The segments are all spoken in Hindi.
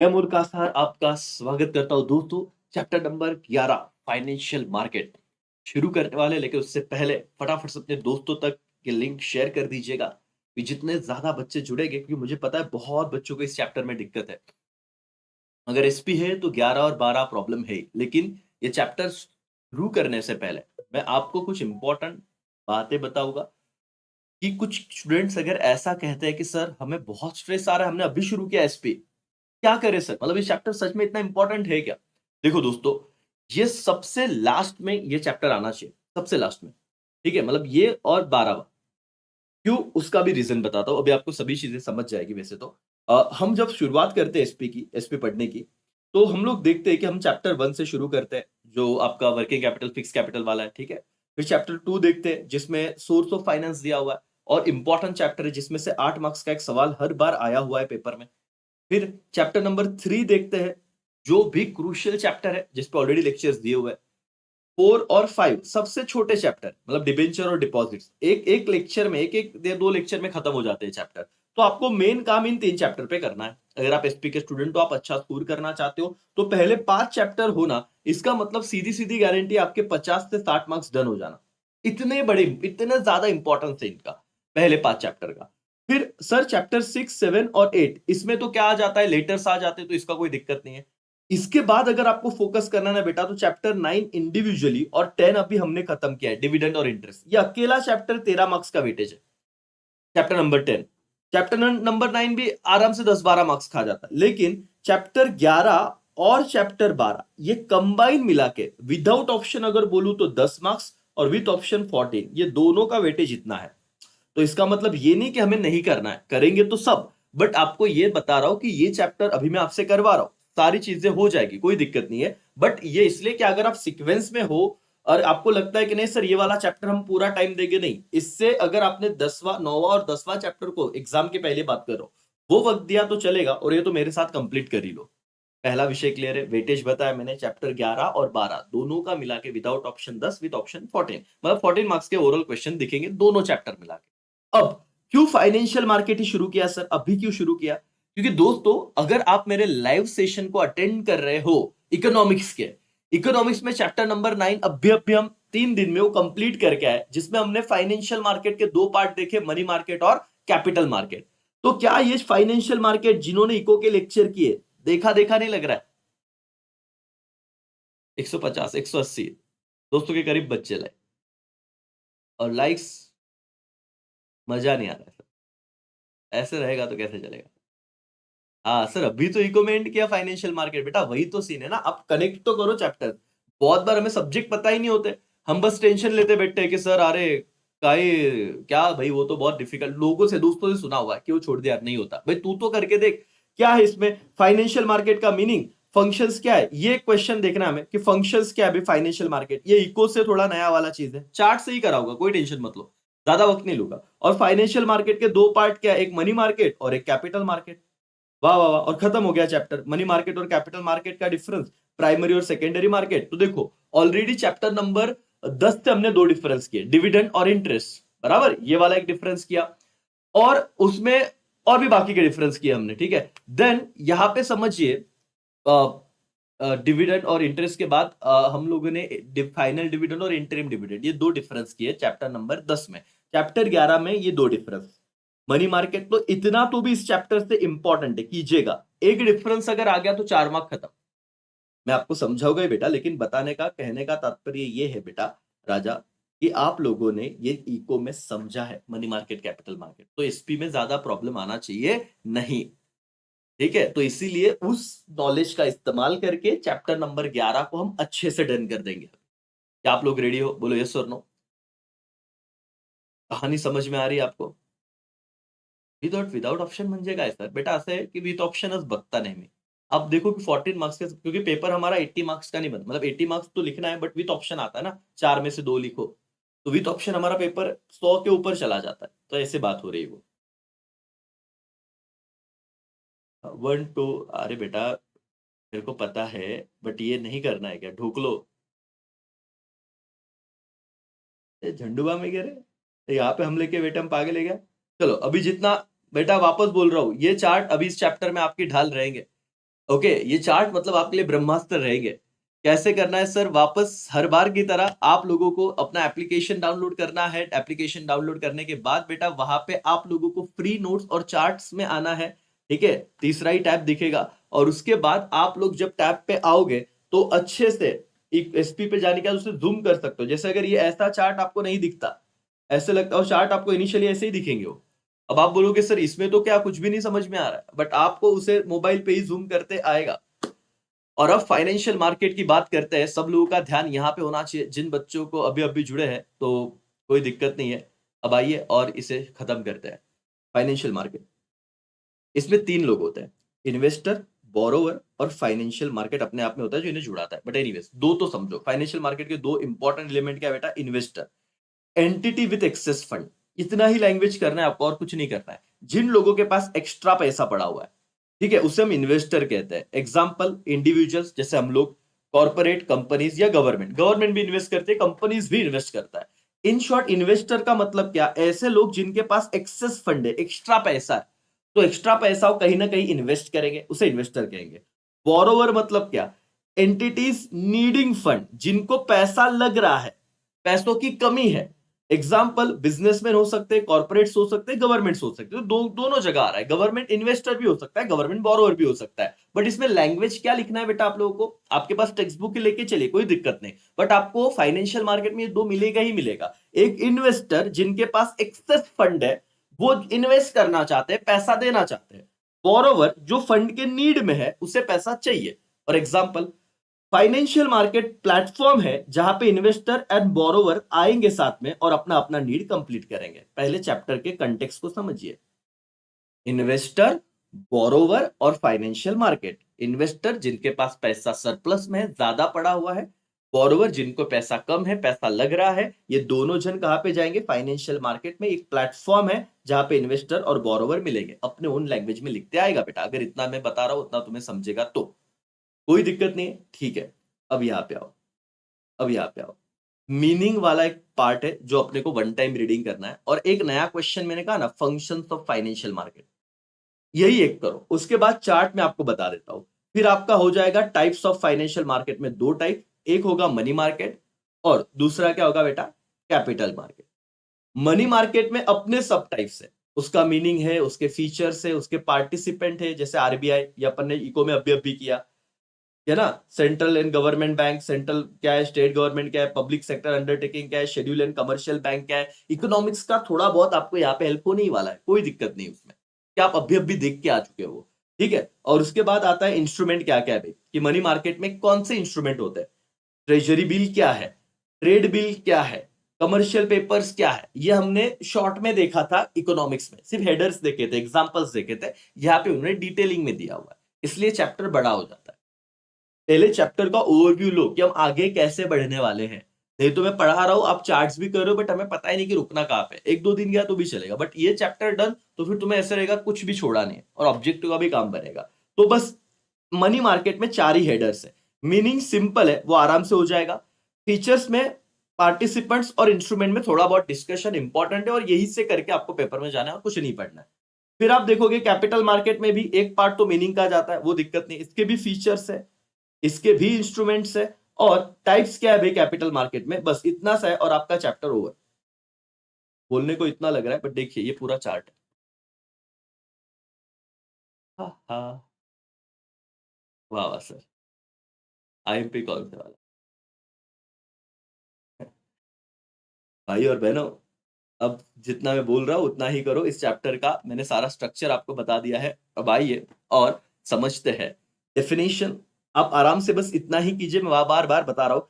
मैं मुल्का सर आपका स्वागत करता हूँ दोस्तों। चैप्टर नंबर 11 फाइनेंशियल मार्केट शुरू करने वाले, लेकिन उससे पहले फटाफट से अपने दोस्तों तक ये लिंक शेयर कर दीजिएगा कि जितने ज्यादा बच्चे जुड़ेंगे, क्योंकि मुझे पता है बहुत बच्चों को इस चैप्टर में दिक्कत है। अगर एसपी है तो 11 और 12 प्रॉब्लम है ही। लेकिन ये चैप्टर शुरू करने से पहले मैं आपको कुछ इंपॉर्टेंट बातें बताऊंगा कि कुछ स्टूडेंट्स अगर ऐसा कहते हैं कि सर हमें बहुत स्ट्रेस आ रहा है, हमने अभी शुरू किया एसपी, क्या करें सर? मतलब ये चैप्टर सच में इतना इंपॉर्टेंट है क्या? देखो दोस्तों, ये सबसे लास्ट में ये चैप्टर आना चाहिए, सबसे लास्ट में। ठीक है? मतलब ये और 12वां। क्यों? उसका भी रीज़न बताता हूँ, अभी आपको सभी चीज़ें समझ जाएगी वैसे तो। हम जब शुरुआत करते हैं एसपी पढ़ने की, तो हम लोग देखते हैं कि हम चैप्टर 1 से शुरू करते हैं, जो आपका वर्किंग कैपिटल, फिक्स्ड कैपिटल वाला है, ठीक है? फिर चैप्टर 2 देखते हैं, जिसमें सोर्स ऑफ फाइनेंस दिया हुआ है और इम्पोर्टेंट चैप्टर है, जिसमें से 8 मार्क्स का एक सवाल हर बार आया हुआ है पेपर में। फिर चैप्टर नंबर 3 देखते हैं, जो भी क्रूशियल चैप्टर है, जिस पे ऑलरेडी लेक्चर्स दिए हुए हैं। 4 और 5 सबसे छोटे चैप्टर, मतलब डिबेंचर और डिपॉजिट्स, एक एक लेक्चर में, एक एक दो लेक्चर में खत्म हो जाते हैं चैप्टर। तो आपको मेन काम इन 3 चैप्टर पे करना है। अगर आप एसपी के स्टूडेंट हो, आप अच्छा स्कोर करना चाहते हो, तो पहले 5 चैप्टर होना, इसका मतलब सीधी सीधी गारंटी आपके 50 से 60 मार्क्स डन हो जाना। इतने बड़े, इतने ज्यादा इंपॉर्टेंस है इनका, पहले 5 चैप्टर का। फिर सर चैप्टर 6, 7 और 8, इसमें तो क्या आ जाता है, लेटर्स आ जाते हैं, तो इसका कोई दिक्कत नहीं है। इसके बाद अगर आपको फोकस करना है बेटा, तो चैप्टर 9 इंडिविजुअली और 10 अभी हमने खत्म किया है, डिविडेंड और इंटरेस्ट। ये अकेला चैप्टर 13 मार्क्स का वेटेज है। चैप्टर नंबर 10, चैप्टर नंबर 9 भी आराम से 10-12 मार्क्स खा जाता है। लेकिन चैप्टर 11 और चैप्टर 12 ये कंबाइन मिला के, विदाउट ऑप्शन अगर बोलूं तो 10 मार्क्स, और विद ऑप्शन 14, ये दोनों का वेटेज इतना है। तो इसका मतलब ये नहीं कि हमें नहीं करना है, करेंगे तो सब। बट आपको ये बता रहा हूं कि ये चैप्टर अभी मैं आपसे करवा रहा हूं, सारी चीजें हो जाएगी, कोई दिक्कत नहीं है। बट ये इसलिए कि अगर आप सीक्वेंस में हो और आपको लगता है कि नहीं सर ये वाला चैप्टर हम पूरा टाइम देंगे, नहीं, इससे अगर आपने 10वां, 9वां और 10वां चैप्टर को एग्जाम के पहले बात करो, वो वक्त दिया तो चलेगा, और ये तो मेरे साथ कंप्लीट कर ही लो। पहला विषय क्लियर है, वेटेज बताया मैंने, चैप्टर 11 और 12 दोनों का मिला के विदाउट ऑप्शन 10, विद ऑप्शन 14, मतलब 14 मार्क्स के ओरल क्वेश्चन दिखेंगे दोनों चैप्टर मिला के। अब क्यों फाइनेंशियल मार्केट ही शुरू किया सर, अभी क्यों शुरू किया? क्योंकि दोस्तों, अगर आप मेरे लाइव सेशन को अटेंड कर रहे हो इकोनॉमिक्स के, इकोनॉमिक्स में चैप्टर नंबर 9 अभी अभी हम 3 दिन में वो कंप्लीट करके आए, जिसमें हमने फाइनेंशियल मार्केट के 2 पार्ट देखे, मनी मार्केट और कैपिटल मार्केट। तो क्या ये फाइनेंशियल मार्केट जिन्होंने इको के लेक्चर किए, देखा देखा नहीं लग रहा है? 150, 180 दोस्तों के करीब बच्चे लाए, और लाइक्स, मजा नहीं आ रहा है सर। ऐसे रहेगा तो कैसे चलेगा? हाँ सर, अभी तो इको में एंड किया फाइनेंशियल मार्केट, बेटा वही तो सीन है ना, अब कनेक्ट तो करो चैप्टर। बहुत बार हमें सब्जेक्ट पता ही नहीं होते, हम बस टेंशन लेते बैठते हैं कि सर अरे काहे, क्या भाई, वो तो बहुत डिफिकल्ट, लोगों से, दोस्तों से सुना हुआ है, क्यों छोड़ दिया, नहीं होता भाई, तू तो करके देख। क्या है इसमें फाइनेंशियल मार्केट का मीनिंग, फंक्शंस क्या है, ये क्वेश्चन देखना है हमें कि फंक्शंस क्या है अभी फाइनेंशियल मार्केट। ये इको से थोड़ा नया वाला चीज है, चार्ट से ही करा होगा, कोई टेंशन मत लो, ज्यादा वक्त नहीं लूंगा। और फाइनेंशियल मार्केट के 2 पार्ट क्या है, एक मनी मार्केट और एक कैपिटल मार्केट। वाह वाह वाह, और खत्म हो गया चैप्टर, मनी मार्केट और कैपिटल मार्केट का डिफरेंस, प्राइमरी और सेकेंडरी मार्केट। तो देखो, ऑलरेडी चैप्टर नंबर 10 से हमने 2 डिफरेंस किए, डिविडेंड और इंटरेस्ट, बराबर, ये वाला एक डिफरेंस किया, और उसमें और भी बाकी के डिफरेंस किए हमने, ठीक है। देन यहां पे समझिए, डिविडेंड और इंटरेस्ट के बाद हम लोगों ने फाइनल डिविडेंड और इंटरिम डिविडेंड, ये 2 डिफरेंस किए चैप्टर नंबर 10 में। चैप्टर 11 में ये 2 डिफरेंस, मनी मार्केट, तो इतना तो भी इस चैप्टर से इंपॉर्टेंट है, कीजिएगा। एक डिफरेंस अगर आ गया तो 4 मार्क खत्म। मैं आपको समझाऊंगा ही बेटा, लेकिन बताने का, कहने का तात्पर्य ये है बेटा राजा, कि आप लोगों ने ये इको में समझा है, मनी मार्केट कैपिटल मार्केट, तो एसपी में ज्यादा प्रॉब्लम आना चाहिए नहीं। ठीक है, तो इसीलिए उस नॉलेज का इस्तेमाल करके चैप्टर नंबर 11 को हम अच्छे से डन कर देंगे। क्या आप लोग रेडी हो? बोलो यस और नो। कहानी समझ में आ रही है आपको? विदाउट ऑप्शन म्हणजे काय सर? बेटा असं आहे की विथ ऑप्शनच बघता नेहमी। अब देखो कि 14 मार्क्स के, क्योंकि पेपर हमारा 80 मार्क्स का नहीं बनता, मतलब 80 मार्क्स तो लिखना है, बट विथ ऑप्शन आता है ना, 4 में से 2 लिखो, तो विथ ऑप्शन हमारा पेपर 100 के ऊपर चला जाता है, तो ऐसे बात हो रही है वो। 1 2, अरे बेटा मेरे को पता है, बट ये नहीं करना है क्या, ढूक लो। ये झंडूबा में गिरे, तो यहाँ पे हम लेके बेटा हम पागल है क्या? चलो अभी जितना, बेटा वापस बोल रहा हूँ, ये चार्ट अभी इस चैप्टर में आपकी ढाल रहेंगे। ओके, ये चार्ट मतलब आपके लिए ब्रह्मास्त्र रहेंगे। कैसे करना है सर? वापस हर बार की तरह आप लोगों को अपना एप्लीकेशन डाउनलोड करना है। एप्लीकेशन डाउनलोड करने के बाद बेटा वहां पे आप लोगों को फ्री नोट्स और चार्ट्स में आना है। ठीक है, तीसरा ही टैब दिखेगा और उसके बाद आप लोग जब टैब पे आओगे तो अच्छे से एसपी पे जाने के बाद उसे जूम कर सकते हो। जैसे अगर ये ऐसा चार्ट आपको नहीं दिखता, ऐसे लगता है चार्ट आपको इनिशियली ऐसे ही दिखेंगे वो। अब आप बोलोगे सर इसमें तो क्या कुछ भी नहीं समझ में आ रहा है, बट आपको उसे मोबाइल पे ही जूम करते आएगा। और अब फाइनेंशियल मार्केट की बात करते हैं। सब लोगों का ध्यान यहाँ पे होना चाहिए, जिन बच्चों को अभी अभी जुड़े हैं तो कोई दिक्कत नहीं है। अब आइए और इसे खत्म करते हैं। फाइनेंशियल मार्केट, इसमें तीन लोग होते हैं, इन्वेस्टर, बोरोवर और फाइनेंशियल मार्केट अपने आप में होता है जो इन्हें जुड़ाता है। बट एनीवेज दो तो समझो, फाइनेंशियल मार्केट के दो इंपॉर्टेंट एलिमेंट क्या है बेटा? Investor, entity with access fund. इतना ही लैंग्वेज करना है आपको और कुछ नहीं करना है। जिन लोगों के पास एक्स्ट्रा पैसा पड़ा हुआ है, ठीक है, उसे हम इन्वेस्टर कहते हैं। एग्जांपल इंडिविजुअल्स, जैसे हम लोग, कॉर्पोरेट, कंपनीज या गवर्नमेंट। गवर्नमेंट भी इन्वेस्ट करते हैं, कंपनीज भी इन्वेस्ट करता है। इन शॉर्ट इन्वेस्टर का मतलब क्या? ऐसे लोग जिनके पास एक्सेस फंड है, एक्स्ट्रा पैसा है, तो एक्स्ट्रा पैसा वो कहीं ना कहीं इन्वेस्ट करेंगे, उसे इन्वेस्टर कहेंगे। बोरोवर मतलब क्या? एंटिटीज नीडिंग फंड, जिनको पैसा लग रहा है, पैसों की कमी है। एग्जाम्पल बिजनेसमैन हो सकते हैं, कॉर्पोरेट्स हो सकते हैं, गवर्नमेंट्स हो सकते हैं। तो दोनों जगह आ रहा है। गवर्नमेंट इन्वेस्टर भी हो सकता है, गवर्नमेंट बोरोवर भी हो सकता है। बट इसमें लैंग्वेज क्या लिखना है बेटा आप लोगों को? आपके पास टेक्स्ट बुक लेके चलिए, कोई दिक्कत नहीं, बट आपको फाइनेंशियल मार्केट में ये दो मिलेगा ही मिलेगा। एक इन्वेस्टर जिनके पास एक्सेस फंड है, वो इन्वेस्ट करना चाहते हैं, पैसा देना चाहते हैं। बोरोवर जो फंड के नीड में है, उसे पैसा चाहिए। और एग्जाम्पल फाइनेंशियल मार्केट प्लेटफॉर्म है जहां पे इन्वेस्टर एंड बोरोवर आएंगे साथ में और अपना अपना नीड कंप्लीट करेंगे। पहले चैप्टर के कंटेक्स्ट को समझिए। इन्वेस्टर, बोरोवर और फाइनेंशियल मार्केट। इन्वेस्टर जिनके पास पैसा सरप्लस में है, ज्यादा पड़ा हुआ है। बोरोवर जिनको पैसा कम है, पैसा लग रहा है। ये दोनों जन कहां पे जाएंगे? फाइनेंशियल मार्केट में। एक प्लेटफॉर्म है जहां पे इन्वेस्टर और बोरोवर मिलेंगे। अपने ओन लैंग्वेज में लिखते आएगा बेटा, अगर इतना मैं बता रहा हूं उतना तुम्हें समझेगा तो कोई दिक्कत नहीं है। ठीक है, अब यहां पे आओ, अब यहाँ पे आओ। मीनिंग वाला एक पार्ट है जो अपने को वन टाइम रीडिंग करना है, और एक नया क्वेश्चन मैंने कहा ना, फंक्शंस ऑफ फाइनेंशियल मार्केट, यही एक करो। उसके बाद चार्ट में आपको बता देता हूं। फिर आपका हो जाएगा टाइप्स ऑफ फाइनेंशियल मार्केट में दो टाइप, एक होगा मनी मार्केट और दूसरा क्या होगा बेटा? Capital market. मनी मार्केट में अपने सब टाइप्स है, उसका मीनिंग है, उसके फीचर्स है, उसके पार्टिसिपेंट है, जैसे आरबीआई या अपन ने इको में अभी अभी किया है ना। Central and government bank, central क्या है, स्टेट गवर्नमेंट क्या है, पब्लिक सेक्टर अंडरटेकिंग क्या है, शेड्यूल एंड कमर्शियल बैंक क्या है। इकोनॉमिक्स का थोड़ा बहुत आपको यहाँ पे हेल्प होने ही वाला है, कोई दिक्कत नहीं उसमें, क्या आप अभी अभी देख के आ चुके हो। ठीक है, और उसके बाद आता है इंस्ट्रूमेंट क्या क्या है भाई, कि मनी मार्केट में कौन से इंस्ट्रूमेंट होते हैं। ट्रेजरी बिल क्या है, ट्रेड बिल क्या है, कमर्शियल पेपर्स क्या है। ये हमने शॉर्ट में देखा था इकोनॉमिक्स में, सिर्फ हेडर्स देखे थे, एग्जांपल्स देखे थे। यहाँ पे उन्होंने डिटेलिंग में दिया हुआ है, इसलिए चैप्टर बड़ा हो जाता है। पहले चैप्टर का ओवरव्यू लो कि हम आगे कैसे बढ़ने वाले हैं। नहीं तो मैं पढ़ा रहा हूं, आप चार्ट्स भी कर रहे हो, बट हमें पता ही नहीं कि रुकना कहाँ पे। एक दो दिन गया तो भी चलेगा, बट ये चैप्टर डन तो फिर तुम्हें ऐसे रहेगा कुछ भी छोड़ा नहीं और ऑब्जेक्टिव का भी काम बनेगा। तो बस मनी मार्केट में चार ही हेडर्स है। मीनिंग सिंपल है, वो आराम से हो जाएगा। फीचर्स में पार्टिसिपेंट्स और इंस्ट्रूमेंट में थोड़ा बहुत डिस्कशन इंपॉर्टेंट है, और यही से करके आपको पेपर में जाना है और कुछ नहीं पढ़ना है। फिर आप देखोगे कैपिटल मार्केट में भी एक पार्ट तो मीनिंग का जाता है, वो दिक्कत नहीं, इसके भी फीचर्स है, इसके भी इंस्ट्रूमेंट्स है, और टाइप्स क्या है भाई कैपिटल मार्केट में, बस इतना सा है और आपका चैप्टर ओवर। बोलने को इतना लग रहा है, बट देखिए ये पूरा चार्ट है। हाँ हाँ, वाह वाह सर, आईएमपी कौन से वाला? भाई और बहनों, अब जितना मैं बोल रहा हूं उतना ही करो। इस चैप्टर का मैंने सारा स्ट्रक्चर आपको बता दिया है। अब आइए और समझते हैं डेफिनेशन। आप आराम से बस इतना ही कीजिए, मैं बार बार बता रहा हूं।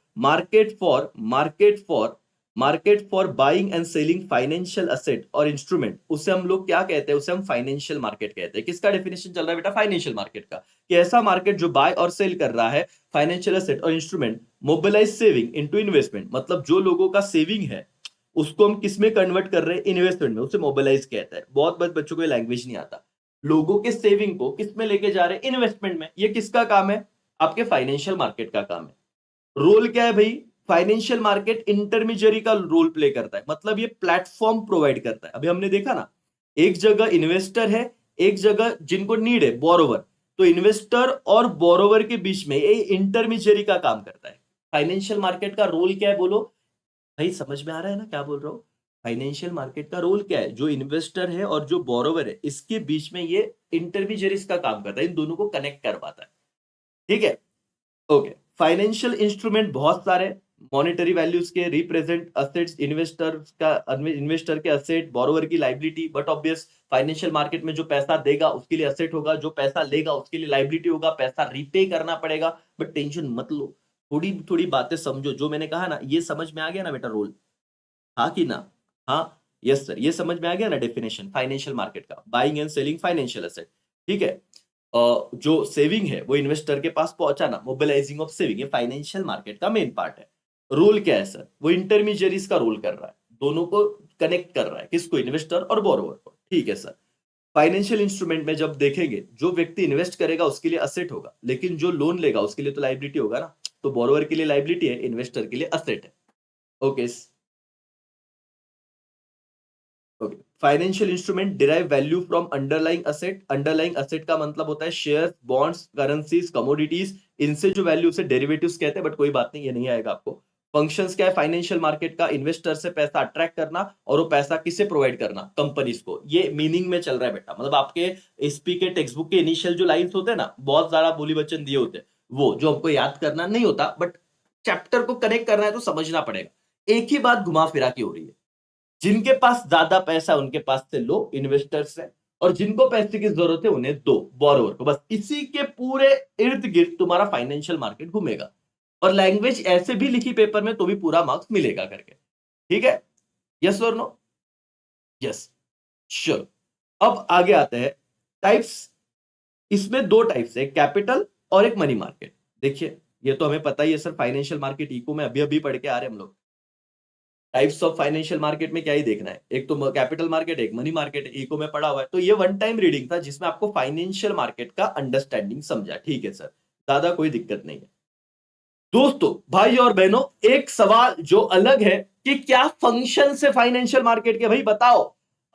Market for buying and selling financial asset और इंस्ट्रूमेंट, उसे हम लोग क्या कहते हैं? उसे हम फाइनेंशियल मार्केट कहते हैं। किसका डेफिनेशन चल रहा है बेटा? फाइनेंशियल मार्केट का। कि ऐसा मार्केट जो बाय और सेल कर रहा है फाइनेंशियल असेट और instrument, mobilise saving into investment, मतलब जो लोगों का सेविंग है उसको हम किस में कन्वर्ट कर रहे हैं? इन्वेस्टमेंट में, उसे मोबिलाइज कहता है। बहुत बच्चों को लैंग्वेज नहीं आता। लोगों के सेविंग को किस में लेके जा रहे हैं? इन्वेस्टमेंट में। ये किसका काम है? आपके फाइनेंशियल मार्केट का काम है। रोल क्या है भाई? फाइनेंशियल मार्केट इंटरमीडियरी का रोल प्ले करता है, मतलब ये प्लेटफॉर्म प्रोवाइड करता है। अभी हमने देखा ना, एक जगह इन्वेस्टर है, एक जगह जिनको नीड है बोरोवर, तो इन्वेस्टर और बोरोवर के बीच में ये इंटरमीडियरी का काम करता है। फाइनेंशियल मार्केट का रोल क्या है बोलो भाई, समझ में आ रहा है ना क्या बोल रहा हूं? फाइनेंशियल मार्केट का रोल क्या है? जो इन्वेस्टर है और जो बोरोवर है, इसके बीच में ये इंटरमीडियरीज का काम करता है, इन दोनों को कनेक्ट करवाता है। ठीक है, ओके। फाइनेंशियल इंस्ट्रूमेंट बहुत सारे, मॉनेटरी वैल्यूज के रिप्रेजेंट असेट्स, इन्वेस्टर के असेट, बोरोवर की liability. But obvious financial market में जो पैसा देगा उसके लिए असेट होगा, जो पैसा लेगा उसके लिए लाइबिलिटी होगा, पैसा रिपे करना पड़ेगा। बट टेंशन मत लो, थोड़ी थोड़ी बातें समझो। जो मैंने कहा ना, ये समझ में आ गया ना बेटा रोल? हाँ कि ना? हाँ, यस सर, ये समझ में आ गया ना डेफिनेशन फाइनेंशियल मार्केट का? Buying and selling financial asset. ठीक है, जो सेविंग है वो इन्वेस्टर के पास पहुंचाना, मोबिलाइजिंग ऑफ सेविंग, ये फाइनेंशियल मार्केट का मेन पार्ट है। रोल क्या है सर? वो इंटरमीडियरीज का रोल कर रहा है, दोनों को कनेक्ट कर रहा है। किसको? इन्वेस्टर और बोरोवर को। ठीक है सर। फाइनेंशियल इंस्ट्रूमेंट में जब देखेंगे, जो व्यक्ति इन्वेस्ट करेगा उसके लिए असेट होगा, लेकिन जो लोन लेगा उसके लिए तो लाइबिलिटी होगा ना। तो बोरोवर के लिए लाइबिलिटी है, इन्वेस्टर के लिए असेट है। Okay, okay. Financial instrument derive value from underlying asset. Underlying asset का मतलब होता है शेयर, बॉन्ड्स, करेंसीज, कमोडिटीज। इनसे जो वैल्यू से डेरिवेटिव्स कहते हैं, बट कोई बात नहीं, ये नहीं आएगा आपको। फंक्शंस क्या है फाइनेंशियल मार्केट का? इन्वेस्टर से पैसा अट्रैक्ट करना, और वो पैसा किसे प्रोवाइड करना? कंपनीज को। ये मीनिंग में चल रहा है बेटा, मतलब आपके एसपी के टेक्स्ट बुक के इनिशियल जो लाइंस होते हैं ना, बहुत ज्यादा बोली वचन दिए होते हैं, वो जो हमको याद करना नहीं होता, बट चैप्टर को कनेक्ट करना है तो समझना पड़ेगा। एक ही बात घुमा फिरा की हो रही है। जिनके पास ज्यादा पैसा है उनके पास से लो, इन्वेस्टर्स से, और जिनको पैसे की जरूरत है उन्हें दो, बोरोवर को। बस इसी के पूरे इर्द गिर्द तुम्हारा फाइनेंशियल मार्केट घूमेगा। और लैंग्वेज ऐसे भी लिखी पेपर में तो भी पूरा मार्क्स मिलेगा करके। ठीक है, यस और नो? Yes, sure. अब आगे आते हैं टाइप्स। इसमें दो टाइप्स है, एक कैपिटल और एक मनी मार्केट। देखिए, ये तो हमें पता ही है सर, फाइनेंशियल मार्केट इको में अभी अभी पढ़ के आ रहे हैं हम लोग। टाइप्स ऑफ फाइनेंशियल मार्केट में क्या ही देखना है, एक तो कैपिटल मार्केट, एक मनी मार्केट, इको में पढ़ा हुआ है। तो ये वन टाइम रीडिंग था जिसमें आपको फाइनेंशियल मार्केट का अंडरस्टैंडिंग समझा। ठीक है सर, ज्यादा कोई दिक्कत नहीं है। दोस्तों, भाई और बहनों, एक सवाल जो अलग है कि क्या फंक्शन है फाइनेंशियल मार्केट के, भाई बताओ।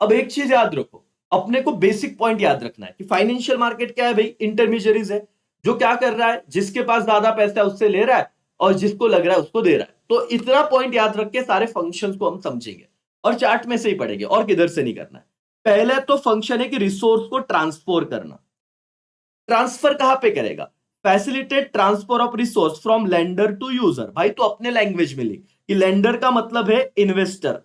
अब एक चीज याद रखो, अपने को बेसिक पॉइंट याद रखना है कि फाइनेंशियल मार्केट क्या है भाई? इंटरमीडियरीज है। जो क्या कर रहा है? जिसके पास ज्यादा पैसा है उससे ले रहा है, और जिसको लग रहा है उसको दे रहा है। तो इतना पॉइंट याद रख के सारे फंक्शंस को हम समझेंगे, और चार्ट में से ही पढ़ेंगे, और किधर से नहीं करना है। पहले तो फंक्शन है कि रिसोर्स को ट्रांसफर करना। ट्रांसफर कहां पे करेगा? Facilitate transfer of resource from lender to user. भाई तो अपने लैंग्वेज में लिख कि लेंडर का मतलब है इन्वेस्टर,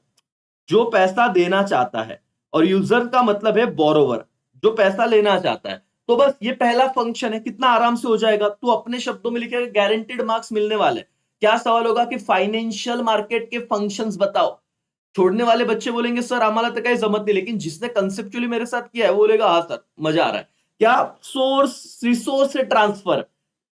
जो पैसा देना चाहता है, और यूजर का मतलब है बोरोवर, जो पैसा लेना चाहता है। तो बस ये पहला फंक्शन है, कितना आराम से हो जाएगा। तू अपने शब्दों में लिखेगा, गारंटीड मार्क्स मिलने वाले। क्या सवाल होगा कि फाइनेंशियल मार्केट के फंक्शंस बताओ। छोड़ने वाले बच्चे बोलेंगे सर आम्हाला तर काही जमत नहीं, लेकिन जिसने कंसेप्चुअली मेरे साथ किया है वो बोलेगा हाँ सर मजा आ रहा है। क्या? सोर्स, रिसोर्स से ट्रांसफर।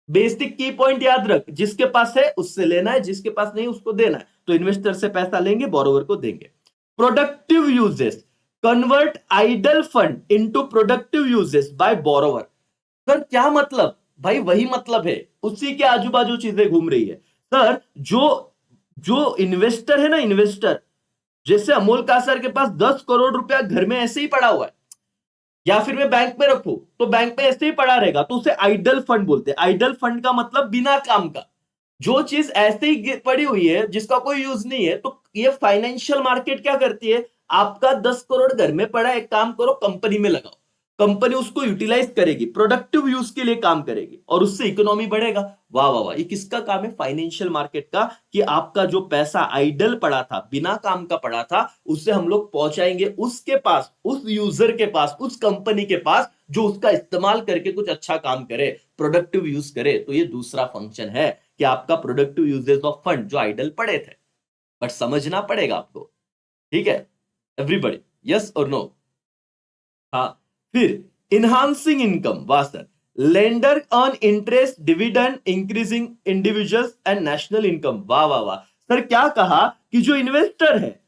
बेसिक की पॉइंट याद रख, जिसके पास है उससे लेना है, जिसके पास नहीं उसको देना है। तो इन्वेस्टर से पैसा लेंगे, बोरोवर को देंगे। Productive uses, convert idle fund into productive uses by borrower. Sir क्या मतलब? भाई वही मतलब है, उसी के आजू बाजू चीजें घूम रही है। सर जो जो इन्वेस्टर है ना, इन्वेस्टर, जैसे अमोल कासर के पास 10 करोड़ रुपया घर में ऐसे ही पड़ा हुआ है, या फिर मैं बैंक में रखूं तो बैंक में ऐसे ही पड़ा रहेगा, तो उसे आइडल फंड बोलते हैं। आइडल फंड का मतलब बिना काम का, जो चीज ऐसे ही पड़ी हुई है जिसका कोई यूज नहीं है। तो ये फाइनेंशियल मार्केट क्या करती है? आपका 10 करोड़ घर में पड़ा है, एक काम करो कंपनी में लगाओ, कंपनी उसको यूटिलाइज करेगी, प्रोडक्टिव यूज के लिए काम करेगी, और उससे इकोनॉमी बढ़ेगा। वाह वाह वाह, ये किसका काम है? फाइनेंशियल मार्केट का। कि आपका जो पैसा आइडल पड़ा था, बिना काम का पड़ा था, उसे हम लोग पहुंचाएंगे उसके पास, उस यूजर के पास, उस कंपनी के पास जो उसका इस्तेमाल करके कुछ अच्छा काम करे, प्रोडक्टिव यूज करे। तो ये दूसरा फंक्शन है कि आपका प्रोडक्टिव यूजेस ऑफ फंड जो आइडल पड़े थे। बट समझना पड़ेगा आपको। ठीक है एवरीबॉडी, यस और नो? हाँ, फिर इनहांसिंग इनकम, वाह sir. Lender earn interest, dividend, increasing individuals and national income. वाह वाह वाह सर, क्या कहा कि जो इन्वेस्टर है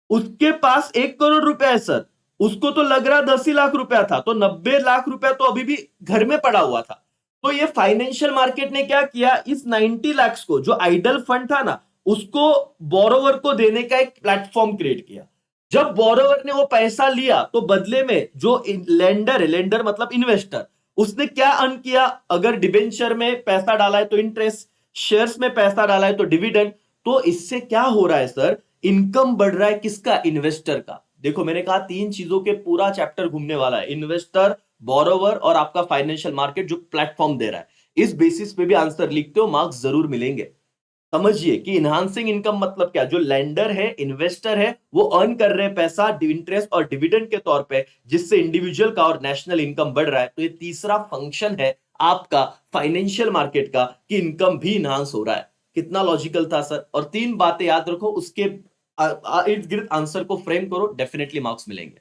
उसके पास 1 करोड़ रुपया है सर, उसको तो लग रहा 10 ही लाख रुपया था, तो 90 लाख रुपया तो अभी भी घर में पड़ा हुआ था। तो ये फाइनेंशियल मार्केट ने क्या किया, इस 90 लाख को, जो आइडल फंड था ना, उसको बोरोवर को देने का एक प्लेटफॉर्म क्रिएट किया। जब बोरोवर ने वो पैसा लिया तो बदले में जो लेंडर है, लेंडर मतलब इन्वेस्टर, उसने क्या अर्न किया? अगर डिबेंचर में पैसा डाला है तो इंटरेस्ट, शेयर्स में पैसा डाला है तो डिविडेंड। तो इससे क्या हो रहा है सर? इनकम बढ़ रहा है किसका? इन्वेस्टर का। देखो मैंने कहा तीन चीजों के पूरा चैप्टर घूमने वाला है, इन्वेस्टर, बोरोवर और आपका फाइनेंशियल मार्केट जो प्लेटफॉर्म दे रहा है। इस बेसिस पे भी आंसर लिखते हो, मार्क्स जरूर मिलेंगे। समझिए कि इनहांसिंग इनकम मतलब क्या? जो लेंडर है, इन्वेस्टर है, वो अर्न कर रहे हैं पैसा इंटरेस्ट और डिविडेंड के तौर पे, जिससे इंडिविजुअल का और नेशनल इनकम बढ़ रहा है। तो ये तीसरा फंक्शन है आपका फाइनेंशियल मार्केट का कि इनकम भी इनहांस हो रहा है। कितना लॉजिकल था सर? और तीन बातें याद रखो, उसके इर्द गिर्द आंसर को फ्रेम करो, डेफिनेटली मार्क्स मिलेंगे।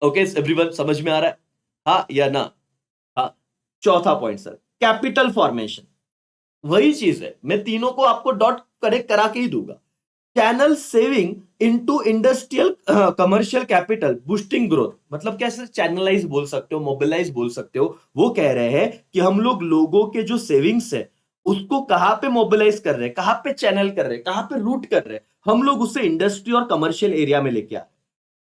ओके एवरीवन, समझ में आ रहा है? हाँ या ना? हाँ। चौथा पॉइंट सर, कैपिटल फॉर्मेशन। वही चीज है, मैं तीनों को आपको डॉट कनेक्ट करा के ही दूंगा। Channel saving into industrial commercial capital boosting growth, मतलब कैसे चैनलाइज बोल सकते हो, मोबिलाइज बोल सकते हो। वो कह रहे हैं कि हम लोग लोगों के जो सेविंग्स है उसको कहां पे मोबिलाइज कर रहे हैं, कहां पे चैनल कर रहे हैं, कहां पे रूट कर रहे हैं, हम लोग उसे इंडस्ट्री और कमर्शियल एरिया में लेके आ रहे हैं।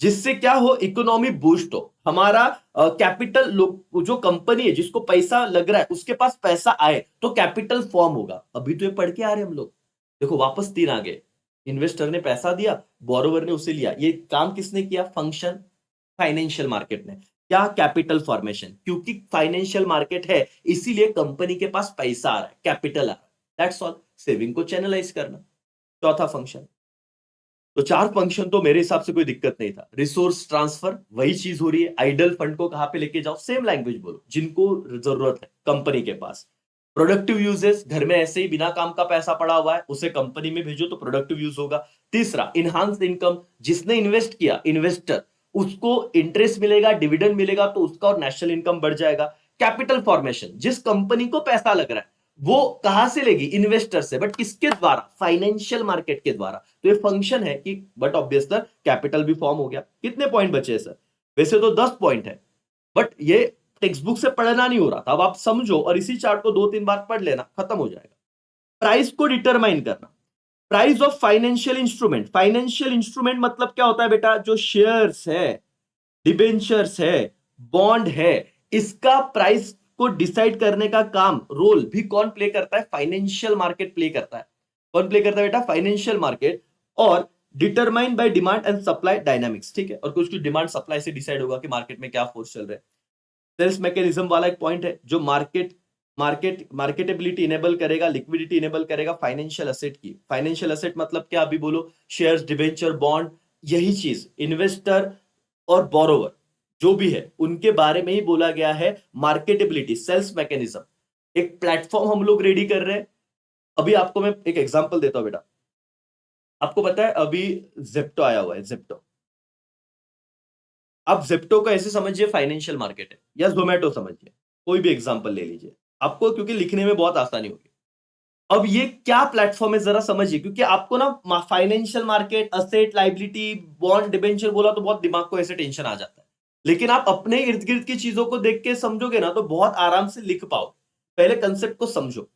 जिससे क्या हो? इकोनॉमी बूस्ट हो, हमारा कैपिटल लोग, जो कंपनी है जिसको पैसा लग रहा है उसके पास पैसा आए तो कैपिटल फॉर्म होगा। अभी तो ये पढ़ के आ रहे हैं हम लोग। देखो वापस तीन आ गए, इन्वेस्टर ने पैसा दिया, बोरोवर ने उसे लिया। ये काम किसने किया? फंक्शन फाइनेंशियल मार्केट ने। क्या? Capital formation. क्योंकि फाइनेंशियल मार्केट है इसीलिए कंपनी के पास पैसा आ रहा है, कैपिटल आ रहा है। That's all. सेविंग को चैनलाइज करना, चौथा फंक्शन। तो चार फंक्शन तो मेरे हिसाब से कोई दिक्कत नहीं था। रिसोर्स ट्रांसफर वही चीज हो रही है, आइडल फंड को कहां पे लेके जाओ, सेम लैंग्वेज बोलो जिनको जरूरत है कंपनी के पास। प्रोडक्टिव यूजेस, घर में ऐसे ही बिना काम का पैसा पड़ा हुआ है उसे कंपनी में भेजो तो प्रोडक्टिव यूज होगा। तीसरा, इनहांस इनकम, जिसने इन्वेस्ट किया इन्वेस्टर, उसको इंटरेस्ट मिलेगा, डिविडेंड मिलेगा तो उसका और नेशनल इनकम बढ़ जाएगा। कैपिटल फॉर्मेशन, जिस कंपनी को पैसा लग रहा है वो कहां से लेगी? इन्वेस्टर से, बट किसके द्वारा? फाइनेंशियल मार्केट के द्वारा। तो ये फंक्शन है कि, बट ऑब्वियस सर कैपिटल भी फॉर्म हो गया। कितने पॉइंट बचे सर? वैसे तो 10 पॉइंट है, बट ये टेक्स्ट बुक से पढ़ना नहीं हो रहा था। अब आप समझो और इसी चार्ट को 2-3 बार पढ़ लेना, खत्म हो जाएगा। प्राइस को डिटरमाइन करना, price of financial instrument. Financial instrument मतलब क्या होता है बेटा? जो शेयर्स है, डिबेंचर्स है, बॉन्ड है, इसका प्राइस को डिसाइड करने का काम, रोल भी कौन प्ले करता है? फाइनेंशियल मार्केट प्ले करता है। कौन प्ले करता है बेटा? Financial market. और determine by demand and supply dynamics, ठीक है। और कुछ कुछ डिमांड सप्लाई से डिसाइड होगा कि मार्केट में क्या फोर्स चल रहा है। सेल्स मैकेनिज्म वाला एक पॉइंट है जो मार्केटेबिलिटी इनेबल करेगा, लिक्विडिटी इनेबल करेगा फाइनेंशियल एसेट की। फाइनेंशियल एसेट मतलब क्या? अभी बोलो, शेयर्स, डिबेंचर, बॉन्ड, यही चीज। इन्वेस्टर और बोरोवर जो भी है उनके बारे में ही बोला गया है। मार्केटेबिलिटी, सेल्स मैकेनिज्म, एक प्लेटफॉर्म हम लोग रेडी कर रहे हैं। अभी आपको मैं एक एग्जांपल देता हूं बेटा। आपको पता है अभी जेप्टो आया हुआ है, जेप्टो। आप जेप्टो को ऐसे समझिए फाइनेंशियल मार्केट है, या जोमेटो समझिए, कोई भी एग्जांपल ले लीजिए आपको, क्योंकि लिखने में बहुत आसानी होगी। अब ये क्या प्लेटफॉर्म है जरा समझिए, क्योंकि आपको ना financial market, asset, liability, bond, debenture बोला तो बहुत दिमाग को ऐसे टेंशन आ जाता है। लेकिन आप अपने इर्द गिर्द की चीजों को देख के समझोगे ना तो बहुत आराम से लिख पाओ। पहले कंसेप्ट को समझो।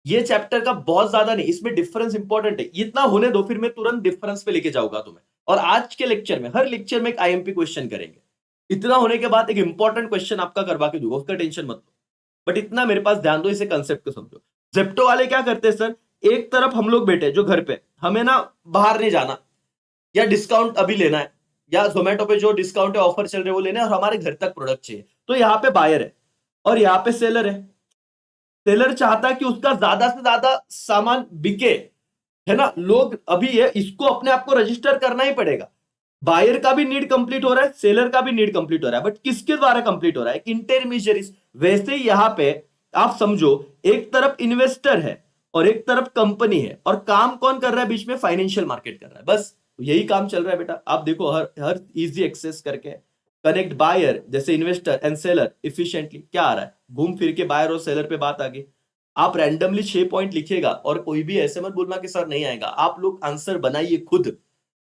ये चैप्टर का बहुत ज्यादा नहीं, इसमें डिफरेंस इंपॉर्टेंट है, इतना होने दो, फिर मैं तुरंत डिफरेंस पे लेके जाऊंगा तुम्हें। और आज के लेक्चर में, हर लेक्चर में एक आईएमपी क्वेश्चन करेंगे। इतना होने के बाद एक इंपॉर्टेंट क्वेश्चन आपका करवा के दूंगा, उसका टेंशन मत लो। बट इतना मेरे पास ध्यान दो, इसे कंसेप्ट को समझो। जेप्टो वाले क्या करते हैं सर? एक तरफ हम लोग बैठे जो घर पे, हमें ना बाहर नहीं जाना, या डिस्काउंट अभी लेना है, या जोमेटो पे जो डिस्काउंट है, ऑफर चल रहे हैं वो लेना है, और हमारे घर तक प्रोडक्ट चाहिए। तो यहाँ पे बायर है और यहाँ पे सेलर है। सेलर चाहता है कि उसका ज्यादा से ज्यादा सामान बिके, है ना। लोग अभी ये इसको अपने आप को रजिस्टर करना ही पड़ेगा। बायर का भी नीड कंप्लीट हो रहा है, सेलर का भी नीड कंप्लीट हो रहा है, बट किसके द्वारा कंप्लीट हो रहा है? इंटरमीडियरीज। वैसे ही यहां पे आप समझो, एक तरफ इन्वेस्टर है और एक तरफ कंपनी है, और काम कौन कर रहा है बीच में? फाइनेंशियल मार्केट कर रहा है। बस यही काम चल रहा है बेटा। आप देखो हर हर इजी एक्सेस करके कनेक्ट बायर, जैसे इन्वेस्टर एंड सेलर इफिशिएंटली, क्या आ रहा है? घूम फिर के बायर और सेलर पे बात आ गई। आप रैंडमली 6 पॉइंट लिखिएगा और कोई भी ऐसे मत बोलना कि सर नहीं आएगा, आप लोग आंसर बनाइए खुद।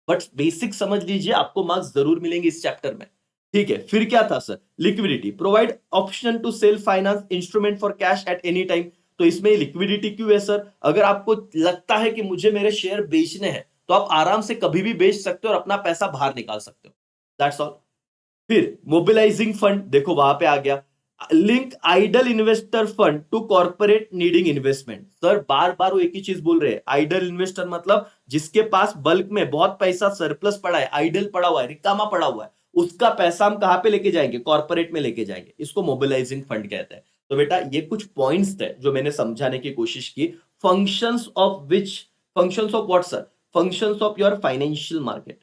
बट बेसिक समझ लीजिए, आपको मार्क्स जरूर मिलेंगे इस चैप्टर में। ठीक है, फिर क्या था sir? Liquidity, provide option to sell finance instrument for cash at any time. तो इसमें लिक्विडिटी क्यों है सर? अगर आपको लगता है कि मुझे मेरे शेयर बेचने हैं तो आप आराम से कभी भी बेच सकते हो और अपना पैसा बाहर निकाल सकते हो। That's all. फिर मोबिलाइजिंग फंड, देखो वहां पे आ गया। Link idle investor fund to corporate needing investment. Sir बार बार वो एक ही चीज बोल रहे हैं, आइडल इन्वेस्टर मतलब जिसके पास बल्क में बहुत पैसा सरप्लस पड़ा है, आइडल पड़ा हुआ है, रिकामा पड़ा हुआ है, उसका पैसा हम कहां पे लेके जाएंगे? कॉर्पोरेट में लेके जाएंगे। इसको मोबिलाइजिंग फंड कहते हैं। तो बेटा ये कुछ पॉइंट्स थे जो मैंने समझाने की कोशिश की। Functions of which, functions of what sir? Functions of your financial market.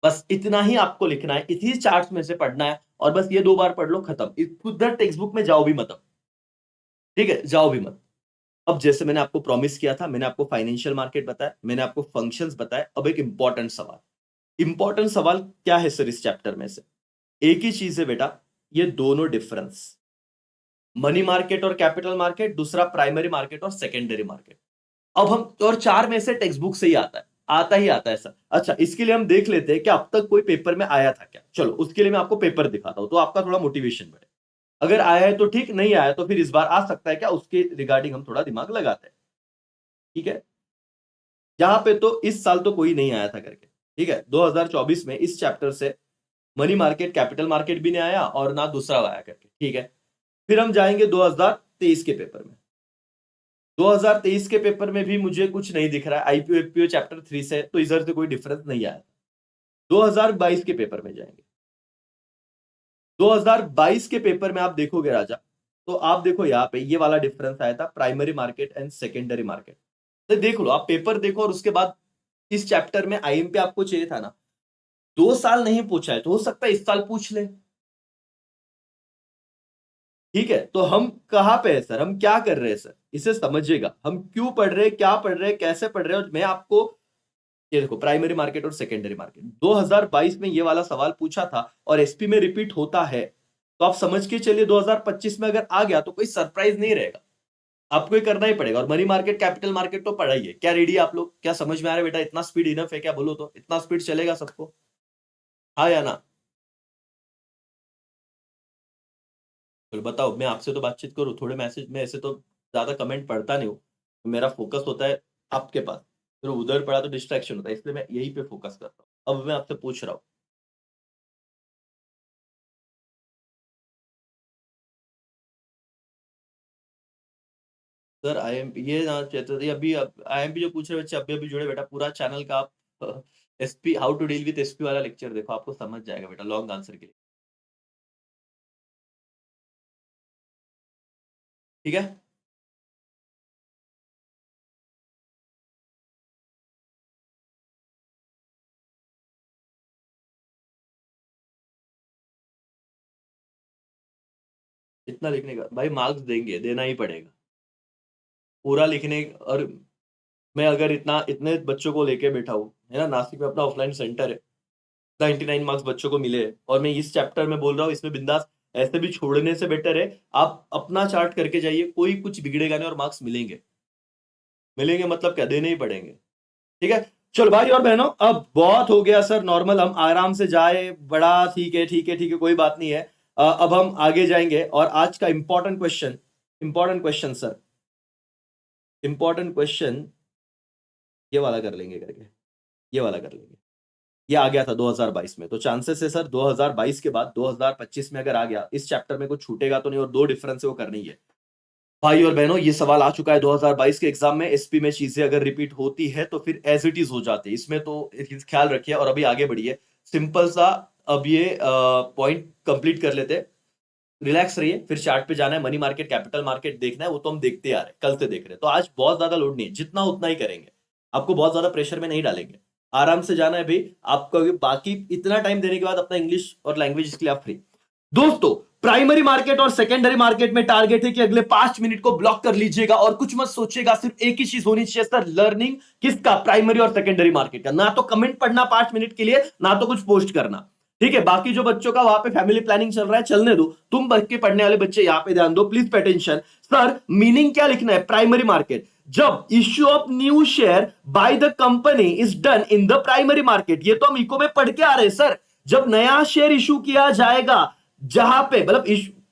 बस इतना ही आपको लिखना है, इसी चार्ट्स में से पढ़ना है, और बस ये 2 बार पढ़ लो, खत्म। उधर टेक्स्ट बुक में जाओ भी मत अब, ठीक है? जाओ भी मत। अब जैसे मैंने आपको प्रॉमिस किया था, मैंने आपको फाइनेंशियल मार्केट बताया, मैंने आपको फंक्शंस बताया। अब एक इंपॉर्टेंट सवाल क्या है सर इस चैप्टर में से? एक ही चीज है बेटा, ये दोनों डिफरेंस, मनी मार्केट और कैपिटल मार्केट, दूसरा प्राइमरी मार्केट और सेकेंडरी मार्केट। अब हम, और 4 में से टेक्स्ट बुक से ही आता है, आता ही आता है सर। अच्छा, इसके लिए हम देख लेते हैं कि अब तक कोई पेपर में आया था क्या। चलो उसके लिए मैं आपको पेपर दिखाता हूं, तो आपका थोड़ा मोटिवेशन बढ़े। अगर आया है तो ठीक, नहीं आया तो फिर इस बार आ सकता है क्या, उसके रिगार्डिंग हम थोड़ा दिमाग लगाते हैं, ठीक है? यहां पे तो इस साल तो कोई नहीं आया था करके, ठीक है? 2024 में इस चैप्टर से मनी मार्केट कैपिटल मार्केट भी नहीं आया और ना दूसरा आया करके, ठीक है? फिर हम जाएंगे 2023 के पेपर में। 2023 के पेपर में भी मुझे कुछ नहीं दिख रहा है, आईपीओ एफपीओ चैप्टर 3 से तो इधर से कोई डिफरेंस नहीं आया। 2022 के पेपर में जाएंगे। 2022 के पेपर में आप देखोगे राजा, तो आप देखो यहाँ पे ये वाला डिफरेंस आया था, primary market and secondary market. तो देख लो, आप पेपर देखो, और उसके बाद इस चैप्टर में आईएमपी आपको चाहिए था ना, 2 साल नहीं पूछा है तो हो सकता है इस साल पूछ ले, ठीक है? तो हम कहां पे है सर, हम क्या कर रहे हैं सर, इसे समझिएगा। हम क्यों पढ़ रहे हैं, क्या पढ़ रहे हैं, कैसे पढ़ रहे हैं, और मैं आपको ये देखो, प्राइमरी मार्केट और सेकेंडरी मार्केट 2022 में ये वाला सवाल पूछा था और एसपी में रिपीट होता है, तो आप समझ के चलिए 2025 में अगर आ गया तो कोई सरप्राइज नहीं रहेगा, आपको ये करना ही पड़ेगा। और मनी मार्केट कैपिटल मार्केट तो पढ़ा ही है। क्या रेडी है आप लोग? क्या समझ में आ रहा है बेटा? इतना स्पीड इनफ है क्या? बोलो तो, इतना स्पीड चलेगा सबको, हाँ या ना? चलो बताओ, मैं आपसे तो बातचीत करूँ, थोड़े मैसेज में ऐसे तो ज्यादा कमेंट पढ़ता नहीं हूँ, मेरा फोकस होता है आपके पास, फिर उधर पढ़ा तो डिस्ट्रैक्शन होता है, इसलिए मैं यही पे फोकस करता हूँ। अब मैं आपसे पूछ रहा हूँ सर, आईएमपी ये ना चाहते थे अभी, अब आईएमपी जो पूछ रहे बच्चे अभी अभी जुड़े बेटा, पूरा चैनल का आप SP how to deal with SP वाला लेक्चर देखो, आपको समझ जाएगा बेटा लॉन्ग आंसर के लिए, ठीक है? इतना लिखने का भाई मार्क्स देंगे, देना ही पड़ेगा पूरा लिखने। और मैं अगर इतना इतने बच्चों को लेके बैठा हूँ, है ना, नासिक में अपना ऑफलाइन सेंटर है, 99 मार्क्स बच्चों को मिले हैं, और मैं इस चैप्टर में बोल रहा हूँ, इसमें बिंदास, ऐसे भी छोड़ने से बेटर है आप अपना चार्ट करके जाइए, कोई कुछ बिगड़ेगा नहीं और मार्क्स मिलेंगे। मिलेंगे मतलब क्या, देने ही पड़ेंगे, ठीक है? चलो भाई और बहनों, अब बहुत हो गया सर नॉर्मल, हम आराम से जाए, बड़ा ठीक है, ठीक है, ठीक है, कोई बात नहीं है। अब हम आगे जाएंगे, और आज का important question, important question sir, important question ये वाला कर लेंगे करके, ये वाला कर लेंगे। ये आ गया था 2022 में, तो चांसेस है सर 2022 के बाद 2025 में अगर आ गया, इस चैप्टर में कुछ छूटेगा तो नहीं, और 2 डिफरेंस है वो करनी है। भाई और बहनों, ये सवाल आ चुका है 2022 के एग्जाम में, एसपी में चीजें अगर रिपीट होती है तो फिर एज इट इज हो जाती है, इसमें तो एक चीज ख्याल रखिए, और अभी आगे बढ़िए, सिंपल सा। अब ये पॉइंट कंप्लीट कर लेते हैं, रिलैक्स रहिए, फिर चार्ट पे जाना है, मनी मार्केट कैपिटल मार्केट देखना है, वो तो हम देखते आ रहे हैं, कल से देख रहे हैं, तो आज बहुत ज्यादा लोड नहीं है, जितना उतना ही करेंगे, आपको बहुत ज्यादा प्रेशर में नहीं डालेंगे, आराम से जाना है भाई आपको। बाकी इतना टाइम देने के बाद अपना इंग्लिश और लैंग्वेज के लिए आप फ्री। दोस्तों, प्राइमरी मार्केट और सेकेंडरी मार्केट में टारगेट है कि अगले 5 मिनट को ब्लॉक कर लीजिएगा, और कुछ मत सोचिएगा, सिर्फ एक ही चीज होनी चाहिए सर, लर्निंग किसका? प्राइमरी और सेकेंडरी मार्केट का। ना तो कमेंट पढ़ना 5 मिनट के लिए, ना तो कुछ पोस्ट करना, ठीक है? बाकी जो बच्चों का वहां पे फैमिली प्लानिंग चल रहा है, चलने दो, तुम बच के पढ़ने वाले बच्चे यहाँ पे ध्यान दो, please pay attention. Sir meaning क्या लिखना है? प्राइमरी मार्केट, जब issue of new share by the company is done in the primary market, ये तो हम इको में पढ़ के आ रहे हैं सर, जब नया शेयर इशू किया जाएगा, जहां पे मतलब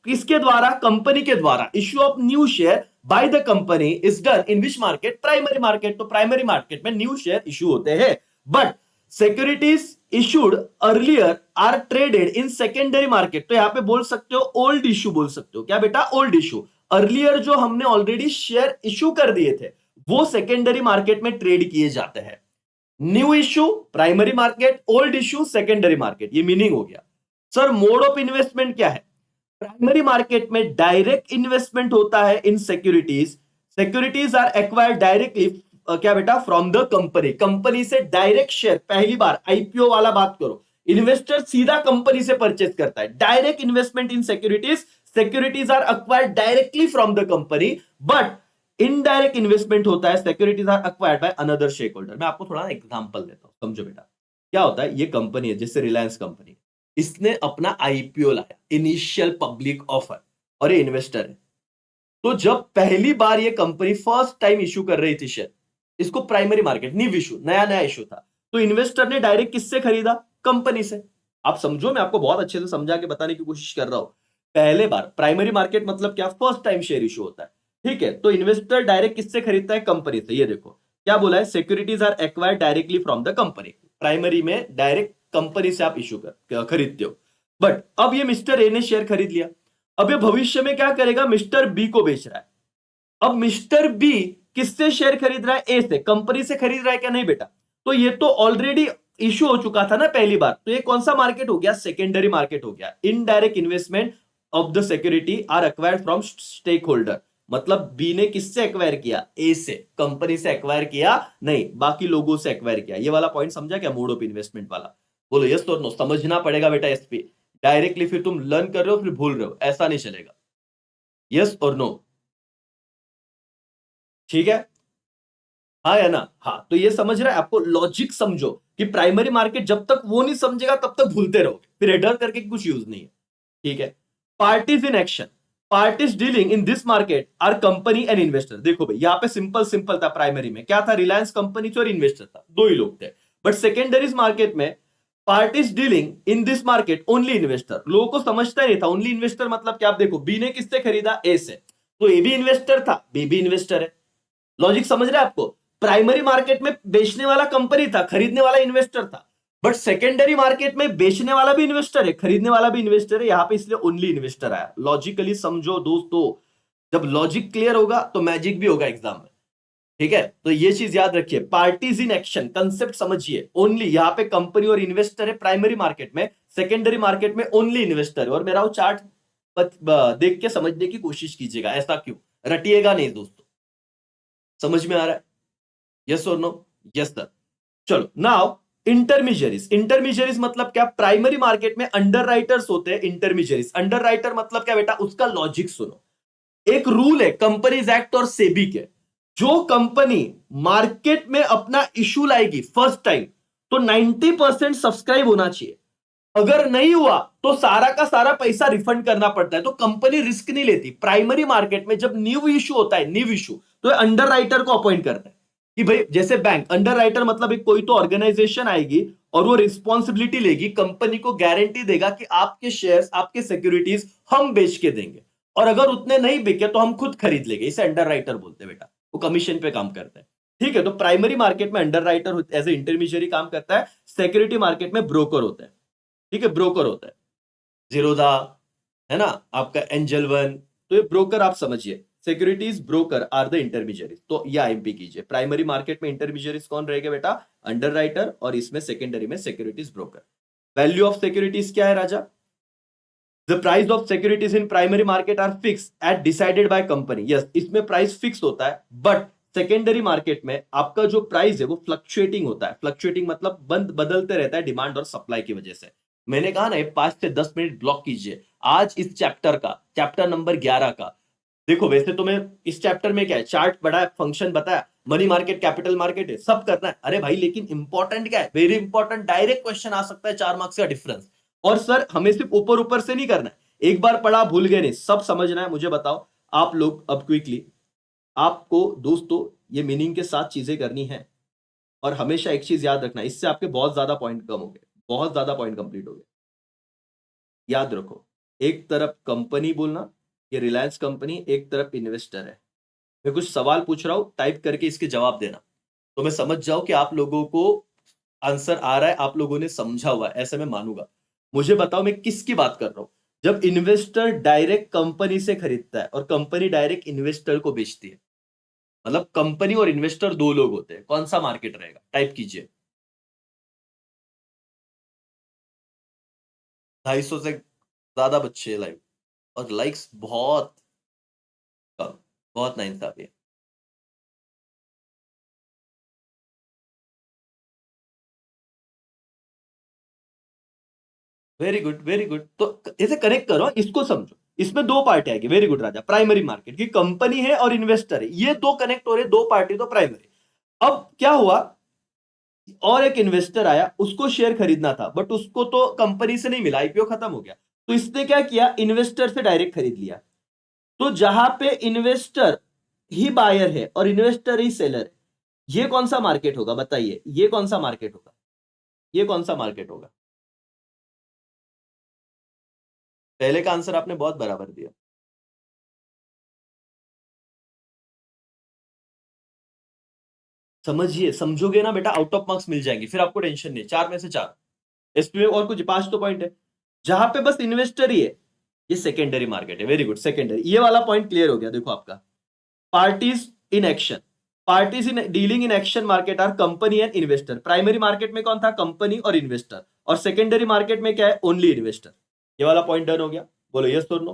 किसके द्वारा? कंपनी के द्वारा। Issue of new share by the company is done in which market? Primary market. तो प्राइमरी मार्केट में न्यू शेयर इशू होते हैं, but securities issued earlier are traded in secondary market, तो यहां पे बोल सकते हो ओल्ड इशू बोल सकते हो। क्या बेटा? Old issue. अर्लियर जो हमने ऑलरेडी शेयर इशू कर दिए थे वो सेकेंडरी मार्केट में ट्रेड किए जाते हैं। New issue primary market, old issue secondary market, ये मीनिंग हो गया। सर मोड ऑफ इन्वेस्टमेंट क्या है? प्राइमरी मार्केट में डायरेक्ट इन्वेस्टमेंट होता है in securities. Securities are acquired directly, क्या बेटा? फ्रॉम द कंपनी, कंपनी से डायरेक्ट शेयर। पहली बार आईपीओ वाला बात करो, इन्वेस्टर सीधा कंपनी से परचेज करता है। Direct investment in securities, securities are acquired directly from the company, but indirect investment होता है securities are acquired by another share holder. मैं आपको थोड़ा एग्जांपल देता हूं, समझो बेटा। क्या होता है, ये कंपनी है जैसे रिलायंस कंपनी, इसने अपना आईपीओ लाया, इनिशियल पब्लिक ऑफर, और ये इन्वेस्टर है। तो जब पहली बार ये कंपनी फर्स्ट टाइम इशू कर रही थी शेयर, इसको प्राइमरी मार्केट, न्यू इशू, नया नया इशू था, तो इन्वेस्टर ने डायरेक्ट किससे खरीदा? कंपनी से। आप समझो, मैं आपको बहुत अच्छे से समझा के बताने की कोशिश कर रहा हूं। पहले बार प्राइमरी मार्केट मतलब क्या? फर्स्ट टाइम शेयर इशू होता है, ठीक है। तो इन्वेस्टर डायरेक्ट किससे खरीदता है? कंपनी से। ये देखो क्या बोला है, securities are acquired directly from the company. Primary में डायरेक्ट कंपनी से आप इशू खरीदते हो। बट अब ये मिस्टर ए ने शेयर खरीद लिया, अब ये भविष्य में क्या करेगा? मिस्टर बी को बेच रहा है। अब मिस्टर बी किससे शेयर खरीद रहा है? ए से। कंपनी से खरीद रहा है क्या? नहीं बेटा। तो ये तो ऑलरेडी इशू हो चुका था ना पहली बार, तो ये कौन सा मार्केट हो गया? सेकेंडरी मार्केट हो गया। Indirect investment of the security are acquired from stake holder, मतलब बी ने किससे एक्वायर किया? ए से। कंपनी से एक्वायर किया नहीं, बाकी लोगों से एक्वायर किया। ये वाला पॉइंट समझा क्या? मोड ऑफ इन्वेस्टमेंट वाला। बोलो यस और नो। समझना पड़ेगा बेटा एसपी, डायरेक्टली फिर तुम लर्न कर रहे हो फिर भूल रहे हो, ऐसा नहीं चलेगा। यस और नो? ठीक है, हाँ या ना? हाँ, तो ये समझ रहा है? आपको लॉजिक समझो कि प्राइमरी मार्केट जब तक वो नहीं समझेगा तब तक भूलते रहोगे, फिर एडर करके कुछ यूज नहीं है। ठीक है, parties in action, parties dealing in this market are company and investor. देखो भाई, यहां पे सिंपल सिंपल था। प्राइमरी में क्या था? रिलायंस कंपनी थी और इन्वेस्टर था, दो ही लोग थे। बट सेकेंडरीज मार्केट में parties dealing in this market only investor. लोगों को समझता ही नहीं था ओनली इन्वेस्टर मतलब क्या। आप देखो, बी ने किससे खरीदा? ए से, तो ए भी इन्वेस्टर था, बी भी इन्वेस्टर है। लॉजिक समझ रहे हैं आपको? प्राइमरी मार्केट में बेचने वाला कंपनी था, खरीदने वाला इन्वेस्टर था। बट सेकेंडरी मार्केट में बेचने वाला भी इन्वेस्टर है, खरीदने वाला भी इन्वेस्टर है। यहां पे इसलिए ओनली इन्वेस्टर आया। लॉजिकली समझो दोस्तों, जब लॉजिक क्लियर होगा तो मैजिक भी होगा एग्जाम में। ठीक है, तो ये चीज याद रखिए। पार्टीज इन एक्शन कंसेप्ट समझिए। ओनली यहां पे कंपनी और इन्वेस्टर है प्राइमरी मार्केट में, सेकेंडरी मार्केट में ओनली इन्वेस्टर है। और मेरा वो चार्ट देख के समझने की कोशिश कीजिएगा, ऐसा क्यों, रटिएगा नहीं दोस्तों। समझ में आ रहा है? यस और नो? Yes sir. चलो नाउ इंटरमीडियरीज। इंटरमीडियरीज मतलब क्या? प्राइमरी मार्केट में अंडर राइटर्स होते हैं, इंटरमीडियरीज। अंडर राइटर मतलब क्या बेटा? उसका लॉजिक सुनो। एक रूल है कंपनीज एक्ट और सेबी के, जो कंपनी मार्केट में अपना इशू लाएगी फर्स्ट टाइम, तो 90% सब्सक्राइब होना चाहिए। अगर नहीं हुआ तो सारा का सारा पैसा रिफंड करना पड़ता है। तो कंपनी रिस्क नहीं लेती। प्राइमरी मार्केट में जब न्यू इशू होता है, न्यू इशू, तो अंडर राइटर को अपॉइंट करता है कि भाई, जैसे बैंक, अंडर राइटर मतलब एक कोई तो ऑर्गेनाइजेशन आएगी और वो रिस्पॉन्सिबिलिटी लेगी, कंपनी को गारंटी देगा कि आपके शेयर्स, आपके सिक्योरिटीज हम बेच के देंगे, और अगर उतने नहीं बिके तो हम खुद खरीद लेंगे। इसे अंडर राइटर बोलते हैं बेटा। वो कमीशन पे काम करता है। ठीक है, तो प्राइमरी मार्केट में underwriter as a intermediary काम करता है। सिक्योरिटी मार्केट में ब्रोकर होता है। ठीक है, ब्रोकर होता है, जीरोधा है ना आपका, एंजल वन। तो ये ब्रोकर आप समझिए, securities broker are the intermediaries. तो ये आईएमपी कीजिए। प्राइमरी मार्केट में इंटरमीडियरीज कौन रहेगा बेटा? अंडर राइटर, और इसमें सेकेंडरी में securities broker. Value of securities क्या है राजा? The price of securities in primary market are fix at decided by company. Yes, इसमें प्राइस फिक्स होता है। बट सेकेंडरी मार्केट में आपका जो प्राइस है वो फ्लक्चुएटिंग होता है। फ्लक्चुएटिंग मतलब बदलते रहता है डिमांड और सप्लाई की वजह से। मैंने कहा ना 5 से 10 मिनट ब्लॉक कीजिए आज इस चैप्टर का, चैप्टर नंबर 11 का। देखो वैसे तो मैं इस चैप्टर में क्या है, चार्ट पढ़ा, फंक्शन बताया, मनी मार्केट, कैपिटल मार्केट है, सब करना है। अरे भाई, लेकिन इंपॉर्टेंट क्या है? वेरी इंपॉर्टेंट, डायरेक्ट क्वेश्चन आ सकता है 4 मार्क्स का डिफरेंस। और सर हमें सिर्फ ऊपर ऊपर से नहीं करना है, एक बार पढ़ा भूल गए नहीं, सब समझना है। मुझे बताओ आप लोग अब क्विकली, आपको दोस्तों ये मीनिंग के साथ चीजें करनी है। और हमेशा एक चीज याद रखना, इससे आपके बहुत ज्यादा पॉइंट कम हो गए, बहुत ज्यादा पॉइंट कंप्लीट हो गए। याद रखो, एक तरफ कंपनी बोलना, ये रिलायंस कंपनी, एक तरफ इन्वेस्टर है। मैं कुछ सवाल पूछ रहा हूं, टाइप करके इसके जवाब देना, तो मैं समझ जाऊं कि आप लोगों को आंसर आ रहा है, आप लोगों ने समझा हुआ है, ऐसे मैं मानूंगा। मुझे बताओ मैं किसकी बात कर रहा हूं? जब इन्वेस्टर डायरेक्ट कंपनी से खरीदता है और कंपनी डायरेक्ट इन्वेस्टर को बेचती है, मतलब कंपनी और इन्वेस्टर दो लोग होते हैं, कौन सा मार्केट रहेगा? टाइप कीजिए। 250 से ज्यादा बच्चे लाइव, और लाइक्स बहुत कम, बहुत नाइंसाफी है। Very good, very good. तो इसे कनेक्ट करो, इसको समझो। इसमें दो पार्टी आएगी। वेरी गुड राजा। प्राइमरी मार्केट की कंपनी है और इन्वेस्टर है, ये दो कनेक्ट हो रहे, दो पार्टी तो प्राइमरी। अब क्या हुआ, और एक इन्वेस्टर आया, उसको शेयर खरीदना था, बट उसको तो कंपनी से नहीं मिला, आईपीओ खत्म हो गया। तो इसने क्या किया, इन्वेस्टर से डायरेक्ट खरीद लिया। तो जहां पे इन्वेस्टर ही बायर है और इन्वेस्टर ही सेलर है, ये कौन सा मार्केट होगा बताइए? ये कौन सा मार्केट होगा? ये कौन सा मार्केट होगा? पहले का आंसर आपने बहुत बराबर दिया। समझिए, समझोगे ना बेटा, आउट ऑफ मार्क्स मिल जाएंगे, फिर आपको टेंशन नहीं। 4 में से 4। इसमें और कुछ 5 तो पॉइंट है। जहां पे बस इन्वेस्टर ही है, ये सेकेंडरी मार्केट है। Very good, secondary. ये वाला पॉइंट क्लियर हो गया। देखो आपका, parties in action, parties in dealing in action market are company and investor. Primary market में कौन था? कंपनी और इन्वेस्टर। और सेकेंडरी मार्केट में क्या है? Only investor. ये वाला पॉइंट डन हो गया। बोलो यस और नो।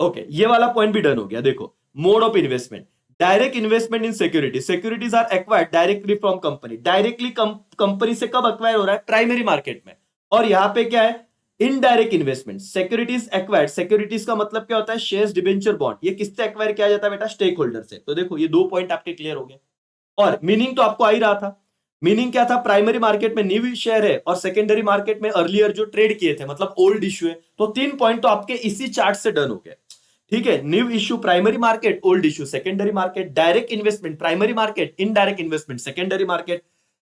ओके, ये वाला पॉइंट भी डन हो गया। देखो, mode of investment, direct investment in security, securities are acquired directly from company. Directly company से कब एक्वायर हो रहा है? प्राइमरी मार्केट में। और यहां पे क्या है? Indirect investment, securities acquired. Securities का मतलब क्या होता है? Shares, debenture, bond. ये किससे एक्वायर किया जाता है बेटा? स्टेक होल्डर से। तो देखो, ये दो पॉइंट आपके क्लियर हो गए। और मीनिंग तो आपको आ ही रहा था। मीनिंग क्या था? प्राइमरी मार्केट में न्यू शेयर है और सेकेंडरी मार्केट में अर्लियर जो ट्रेड किए थे, मतलब ओल्ड इश्यू है। तो 3 पॉइंट तो आपके इसी चार्ट से डन हो गए। ठीक है, new issue primary market, old issue secondary market, direct investment primary market, indirect investment secondary market,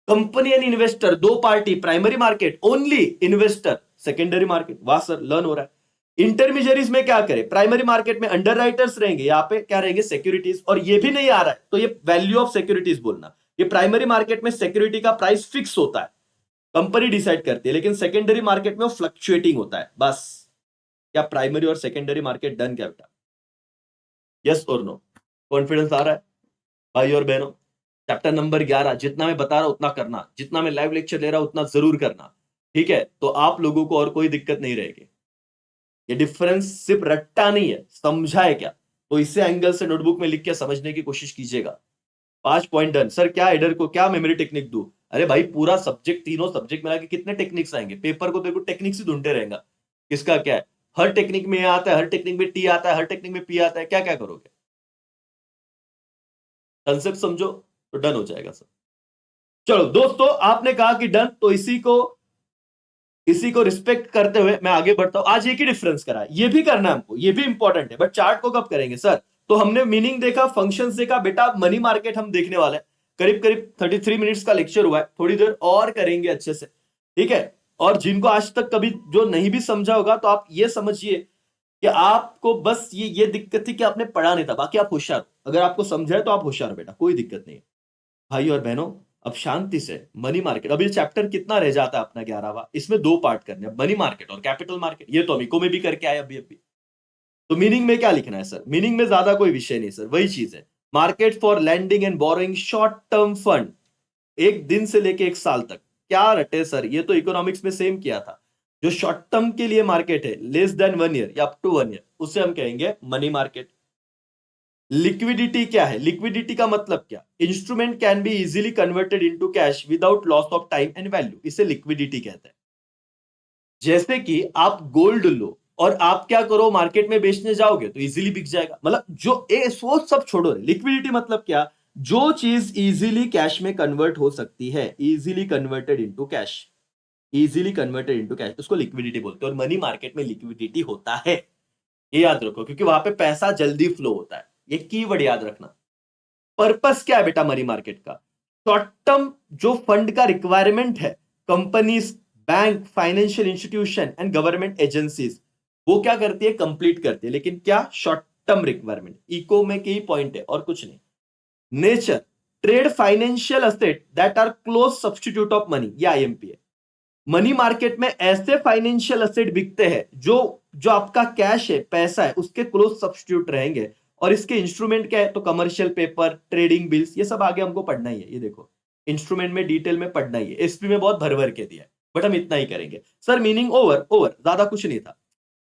company and investor दो party primary market, only investor secondary market. वाह सर, लर्न हो रहा है। इंटरमीडियरीज में क्या करें? प्राइमरी मार्केट में अंडर राइटर्स रहेंगे, यहां पे क्या रहेंगे? सिक्योरिटीज। और ये भी नहीं आ रहा है तो ये वैल्यू ऑफ सिक्योरिटीज बोलना। ये प्राइमरी मार्केट में सिक्योरिटी का प्राइस फिक्स होता है, कंपनी डिसाइड करती है, लेकिन सेकेंडरी मार्केट में वो फ्लक्चुएटिंग होता है। बस, क्या प्राइमरी और सेकेंडरी मार्केट डन क्या बेटा? यस और नो? कॉन्फिडेंस आ रहा है भाई और बहनों? चैप्टर नंबर 11, जितना मैं बता रहा हूं उतना करना, जितना मैं लाइव लेक्चर ले रहा हूं उतना जरूर करना। ठीक है, तो आप लोगों को और कोई दिक्कत नहीं रहेगी। ये डिफरेंस सिर्फ रट्टा नहीं है, समझा है क्या? तो इसे एंगल से नोटबुक में लिख के समझने की कोशिश कीजिएगा। 5 पॉइंट डन। सर क्या एडर को क्या मेमोरी टेक्निक दूं? अरे भाई, पूरा सब्जेक्ट, तीनों सब्जेक्ट मिला के कितने टेक्निक्स आएंगे? पेपर को देखो, टेक्निक्स ही ढूंढते रहेगा। किसका क्या है? हर टेक्निक में ए आता है, हर टेक्निक में टी आता है, हर टेक्निक में पी आता है, क्या क्या करोगे? कंसेप्ट समझो तो डन हो जाएगा सर। चलो दोस्तों, आपने कहा कि डन, तो इसी को रिस्पेक्ट करते हुए मैं आगे बढ़ता हूं। आज एक ही डिफरेंस करा है, ये भी करना है हमको, ये भी इंपॉर्टेंट है, बट चार्ट को कब करेंगे सर? तो हमने मीनिंग देखा, फंक्शंस देखा बेटा, मनी मार्केट हम देखने वाले हैं। करीब करीब 33 मिनट्स का लेक्चर हुआ है, थोड़ी देर और करेंगे अच्छे से। ठीक है। और जिनको आज तक कभी जो नहीं भी समझा होगा, तो आप ये समझिए कि आपको बस ये दिक्कत थी कि आपने पढ़ा नहीं था, बाकी आप होशियार हो। अगर आपको समझा है तो आप होशियार हो बेटा, कोई दिक्कत नहीं है। भाई और बहनों, अब शांति से मनी मार्केट, अभी चैप्टर कितना रह जाता है अपना? 11वां। इसमें दो पार्ट करने हैं, मनी मार्केट और कैपिटल मार्केट। ये तो हम इको में भी करके आए अभी अभी। तो मीनिंग में क्या लिखना है सर? मीनिंग में ज्यादा कोई विषय नहीं सर, वही चीज है। Market for lending and borrowing short term fund, 1 दिन से लेके 1 साल तक। क्या रटे सर, ये तो इकोनॉमिक्स में सेम किया था। जो शॉर्ट टर्म के लिए मार्केट है, लेस देन 1 ईयर या अप टू 1 ईयर, उसे हम कहेंगे मनी मार्केट। लिक्विडिटी क्या है? लिक्विडिटी का मतलब क्या? Instrument can be easily converted into cash without loss of time and value, इसे लिक्विडिटी कहते हैं। जैसे कि आप गोल्ड लो और आप क्या करो, मार्केट में बेचने जाओगे तो इजीली बिक जाएगा। मतलब जो ए सोच सब छोड़ो, लिक्विडिटी मतलब क्या? जो चीज इजीली कैश में कन्वर्ट हो सकती है, easily converted into cash, easily converted into cash, उसको लिक्विडिटी बोलते हैं। और मनी मार्केट में लिक्विडिटी होता है, ये याद रखो, क्योंकि वहां पे पैसा जल्दी फ्लो होता है। ये कीवर्ड याद रखना। पर्पस क्या है बेटा मनी मार्केट का? शॉर्ट टर्म जो फंड का रिक्वायरमेंट है, companies, bank, financial institution and government agencies, वो क्या करती है? कंप्लीट करती है। लेकिन क्या? Short term requirement. इको में की पॉइंट है और कुछ नहीं। Nature, trade financial asset that are close substitute of money, ये आईएमपी है। मनी मार्केट में ऐसे फाइनेंशियल असेट बिकते हैं जो जो आपका कैश है, पैसा है, उसके क्लोज सब्सटीट्यूट रहेंगे। और इसके इंस्ट्रूमेंट क्या है, तो कमर्शियल पेपर, ट्रेडिंग बिल्स, ये सब आगे हमको पढ़ना ही है। ये देखो इंस्ट्रूमेंट में डिटेल में पढ़ना ही है, एसपी में बहुत भर भर के दिया है, बट हम इतना ही करेंगे सर। मीनिंग ओवर ओवर, ज्यादा कुछ नहीं था।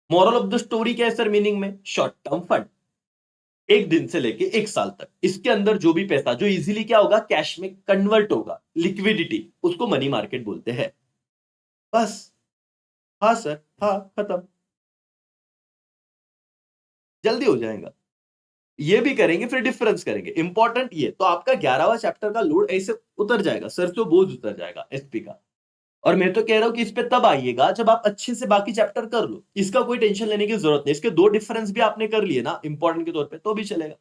मॉरल ऑफ द स्टोरी क्या है सर मीनिंग में, शॉर्ट टर्म फंड, एक दिन से लेके एक साल तक, इसके अंदर जो भी पैसा जो इजीली क्या होगा, कैश में कन्वर्ट होगा, लिक्विडिटी, उसको मनी मार्केट बोलते हैं। बस, हाँ सर, हाँ, खत्म, जल्दी हो जाएगा। ये भी करेंगे फिर डिफरेंस करेंगे, इंपॉर्टेंट ये तो आपका 11वां चैप्टर का लोड ऐसे उतर जाएगा, सर से बोझ उतर जाएगा एसपी का। और मैं तो कह रहा हूं कि इस पे तब आइएगा जब आप अच्छे से बाकी चैप्टर कर लो, इसका कोई टेंशन लेने की जरूरत नहीं। इसके 2 डिफरेंस भी आपने कर लिए ना इंपॉर्टेंट के तौर पे, तो भी चलेगा।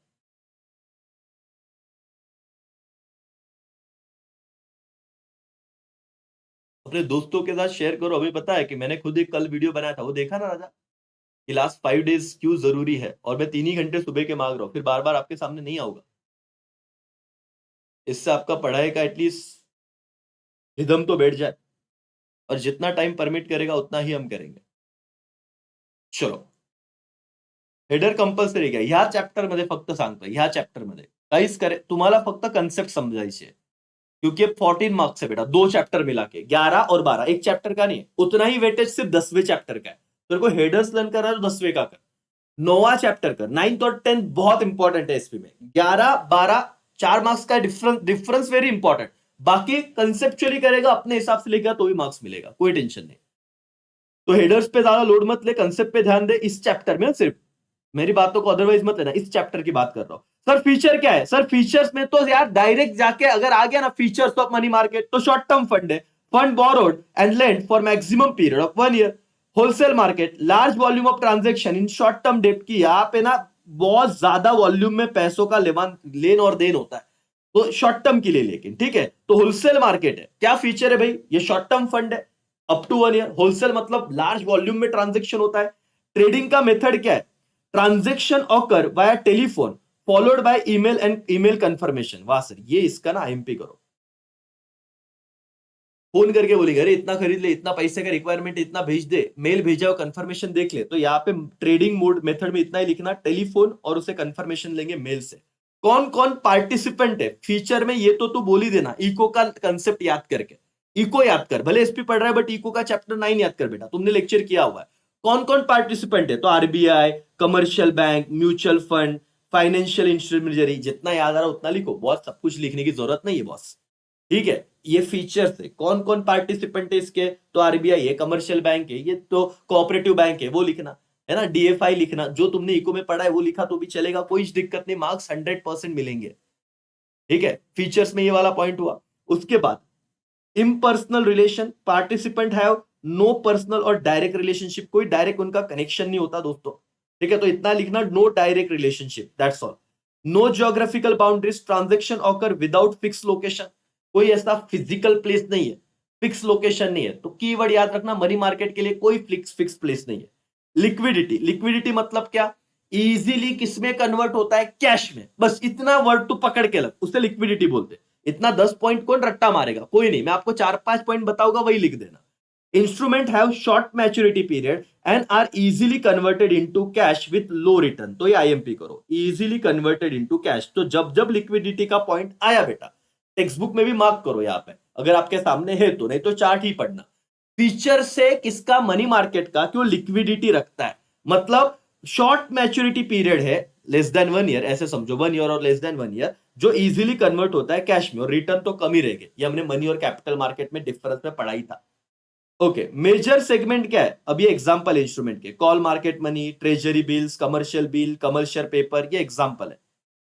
अपने दोस्तों के साथ शेयर करो। अभी पता है कि मैंने खुद एक कल वीडियो बनाया था, वो देखा ना राजा, कि लास्ट 5 डेज क्यों जरूरी है, और मैं 3 ही घंटे सुबह के मांग रहा हूं, फिर बार बार आपके सामने नहीं आऊंगा। इससे आपका पढ़ाई का एटलीस्ट रिदम तो बैठ जाए, और जितना टाइम परमिट करेगा उतना ही हम करेंगे। चलो, हेडर कंपल्सरी घ्या, ह्या चॅप्टर मध्ये फक्त सांगतो, ह्या चॅप्टर मध्ये काहीच करे, तुम्हाला फक्त कन्सेप्ट समझाइए, क्योंकि 14 मार्क्स है बेटा, 2 चैप्टर मिला के 11 और 12, एक चैप्टर का नहीं है। उतना ही वेटेज सिर्फ 10वें चैप्टर का है। तेरे को हेडर्स लर्न कर रहा है तो 10वें का कर, 9वां चैप्टर कर, 9th और 10th बहुत इंपॉर्टेंट है एसपी में। 11 12 4 मार्क्स का डिफरेंस वेरी इंपॉर्टेंट। बाकी कंसेप्चुअली करेगा अपने हिसाब से लेगा तो भी मार्क्स मिलेगा, कोई टेंशन नहीं। तो हेडर्स पे ज्यादा लोड मत ले, कंसेप्ट पे ध्यान दे इस चैप्टर में, सिर्फ मेरी बातों को अदरवाइज मत लेना, इस चैप्टर की बात कर रहा हूं। सर फीचर क्या है, सर फीचर्स में तो यार डायरेक्ट जाके अगर आ गया ना फीचर्स ऑफ मनी मार्केट, तो शॉर्ट टर्म फंड है, fund borrowed and lend for maximum period of 1 year. Wholesale market, large volume of transaction in short term debt की, यहाँ पे ना बहुत ज्यादा वॉल्यूम में पैसों का लेन और देन होता है, तो शॉर्ट टर्म के लिए। लेकिन ठीक है, तो होलसेल मार्केट है, क्या फीचर है भाई, ये शॉर्ट टर्म फंड है अप टू 1 ईयर। होलसेल मतलब लार्ज वॉल्यूम में ट्रांजेक्शन होता है। ट्रेडिंग का मेथड क्या है, transaction occur via telephone followed by email and email confirmation. वाह सर, ये इसका ना आईएमपी करो, फोन करके बोलेंगे अरे इतना खरीद ले, इतना पैसे का रिक्वायरमेंट, इतना भेज दे, मेल भेजा हो, कंफर्मेशन देख ले। तो यहाँ पे ट्रेडिंग मोड मेथड में इतना ही लिखना, टेलीफोन, और उसे कंफर्मेशन लेंगे मेल से। कौन कौन पार्टिसिपेंट है फीचर में, ये तो तू बोल ही देना, इको का कंसेप्ट याद करके। इको याद कर, भले एसपी पढ़ रहा है बट इको का चैप्टर 9 याद कर बेटा, तुमने लेक्चर किया हुआ है। कौन कौन पार्टिसिपेंट है, तो RBI, commercial bank, mutual fund, financial intermediary, जितना याद आ रहा है उतना लिखो, बहुत सब कुछ लिखने की जरूरत नहीं है बॉस। ठीक है, ये फीचर्स है, कौन कौन पार्टिसिपेंट है इसके, तो आरबीआई है, कमर्शियल बैंक है, ये तो कोऑपरेटिव बैंक है, वो लिखना है ना, डीएफआई लिखना, जो तुमने इको में पढ़ा है वो लिखा तो भी चलेगा, कोई दिक्कत नहीं, मार्क्स 100% मिलेंगे। ठीक है, फीचर्स में ये वाला पॉइंट हुआ। उसके बाद impersonal relation, participant have no personal or direct relationship, कोई डायरेक्ट उनका कनेक्शन नहीं होता दोस्तों। ठीक है, तो इतना लिखना, no direct relationship, that's all. No geographical boundaries, transaction occur without fix location, कोई ऐसा फिजिकल प्लेस नहीं है, फिक्स लोकेशन नहीं है। तो कीवर्ड याद रखना, मनी मार्केट के लिए कोई फिक्स प्लेस नहीं है। लिक्विडिटी, लिक्विडिटी मतलब क्या, इजीली किसमें कन्वर्ट होता है, कैश में, बस इतना वर्ड तू पकड़ के लग, उसे लिक्विडिटी बोलते हैं। इतना 10 पॉइंट कौन रट्टा मारेगा, कोई नहीं, मैं आपको 4-5 पॉइंट बताऊंगा, वही लिख देना। Instrument have short maturity period and are easily converted into cash with low return, तो ये आईएमपी करो, इजीली कन्वर्टेड इनटू कैश। तो जब जब लिक्विडिटी का पॉइंट आया बेटा, टेक्स्ट बुक में भी मार्क करो यहाँ पे, अगर आपके सामने है तो, नहीं तो चार्ट ही पढ़ना। फीचर से किसका, मनी मार्केट का, क्यों लिक्विडिटी रखता है, मतलब शॉर्ट मैच्योरिटी पीरियड है, लेस देन 1 ईयर, ऐसे समझो 1 ईयर और लेस देन 1 ईयर, जो इजीली कन्वर्ट होता है कैश में, और रिटर्न तो कम ही रहेगा। ये हमने मनी और कैपिटल मार्केट में डिफरेंस में पढ़ा ही था। ओके, मेजर सेगमेंट क्या है, अब ये एग्जांपल इंस्ट्रूमेंट के, call market money, treasury bills, commercial bill, commercial paper, ये एग्जांपल है।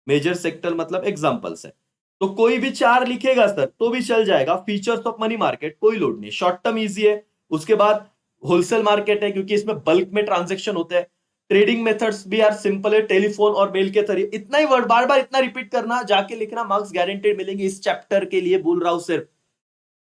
मेजर सेक्टर मतलब एग्जांपल्स है। तो कोई भी 4 लिखेगा सर तो भी चल जाएगा। फीचर्स ऑफ मनी मार्केट, कोई लोड नहीं, शॉर्ट टर्म इजी है। उसके बाद होलसेल मार्केट है, क्योंकि इसमें बल्क में ट्रांजेक्शन होते हैं। ट्रेडिंग मेथड्स भी यार सिंपल है, टेलीफोन और मेल के जरिए। इतना ही वर्ड बार बार इतना रिपीट करना, जाके लिखना, मार्क्स गारंटेड मिलेंगे। इस चैप्टर के लिए बोल रहा हूं सिर्फ,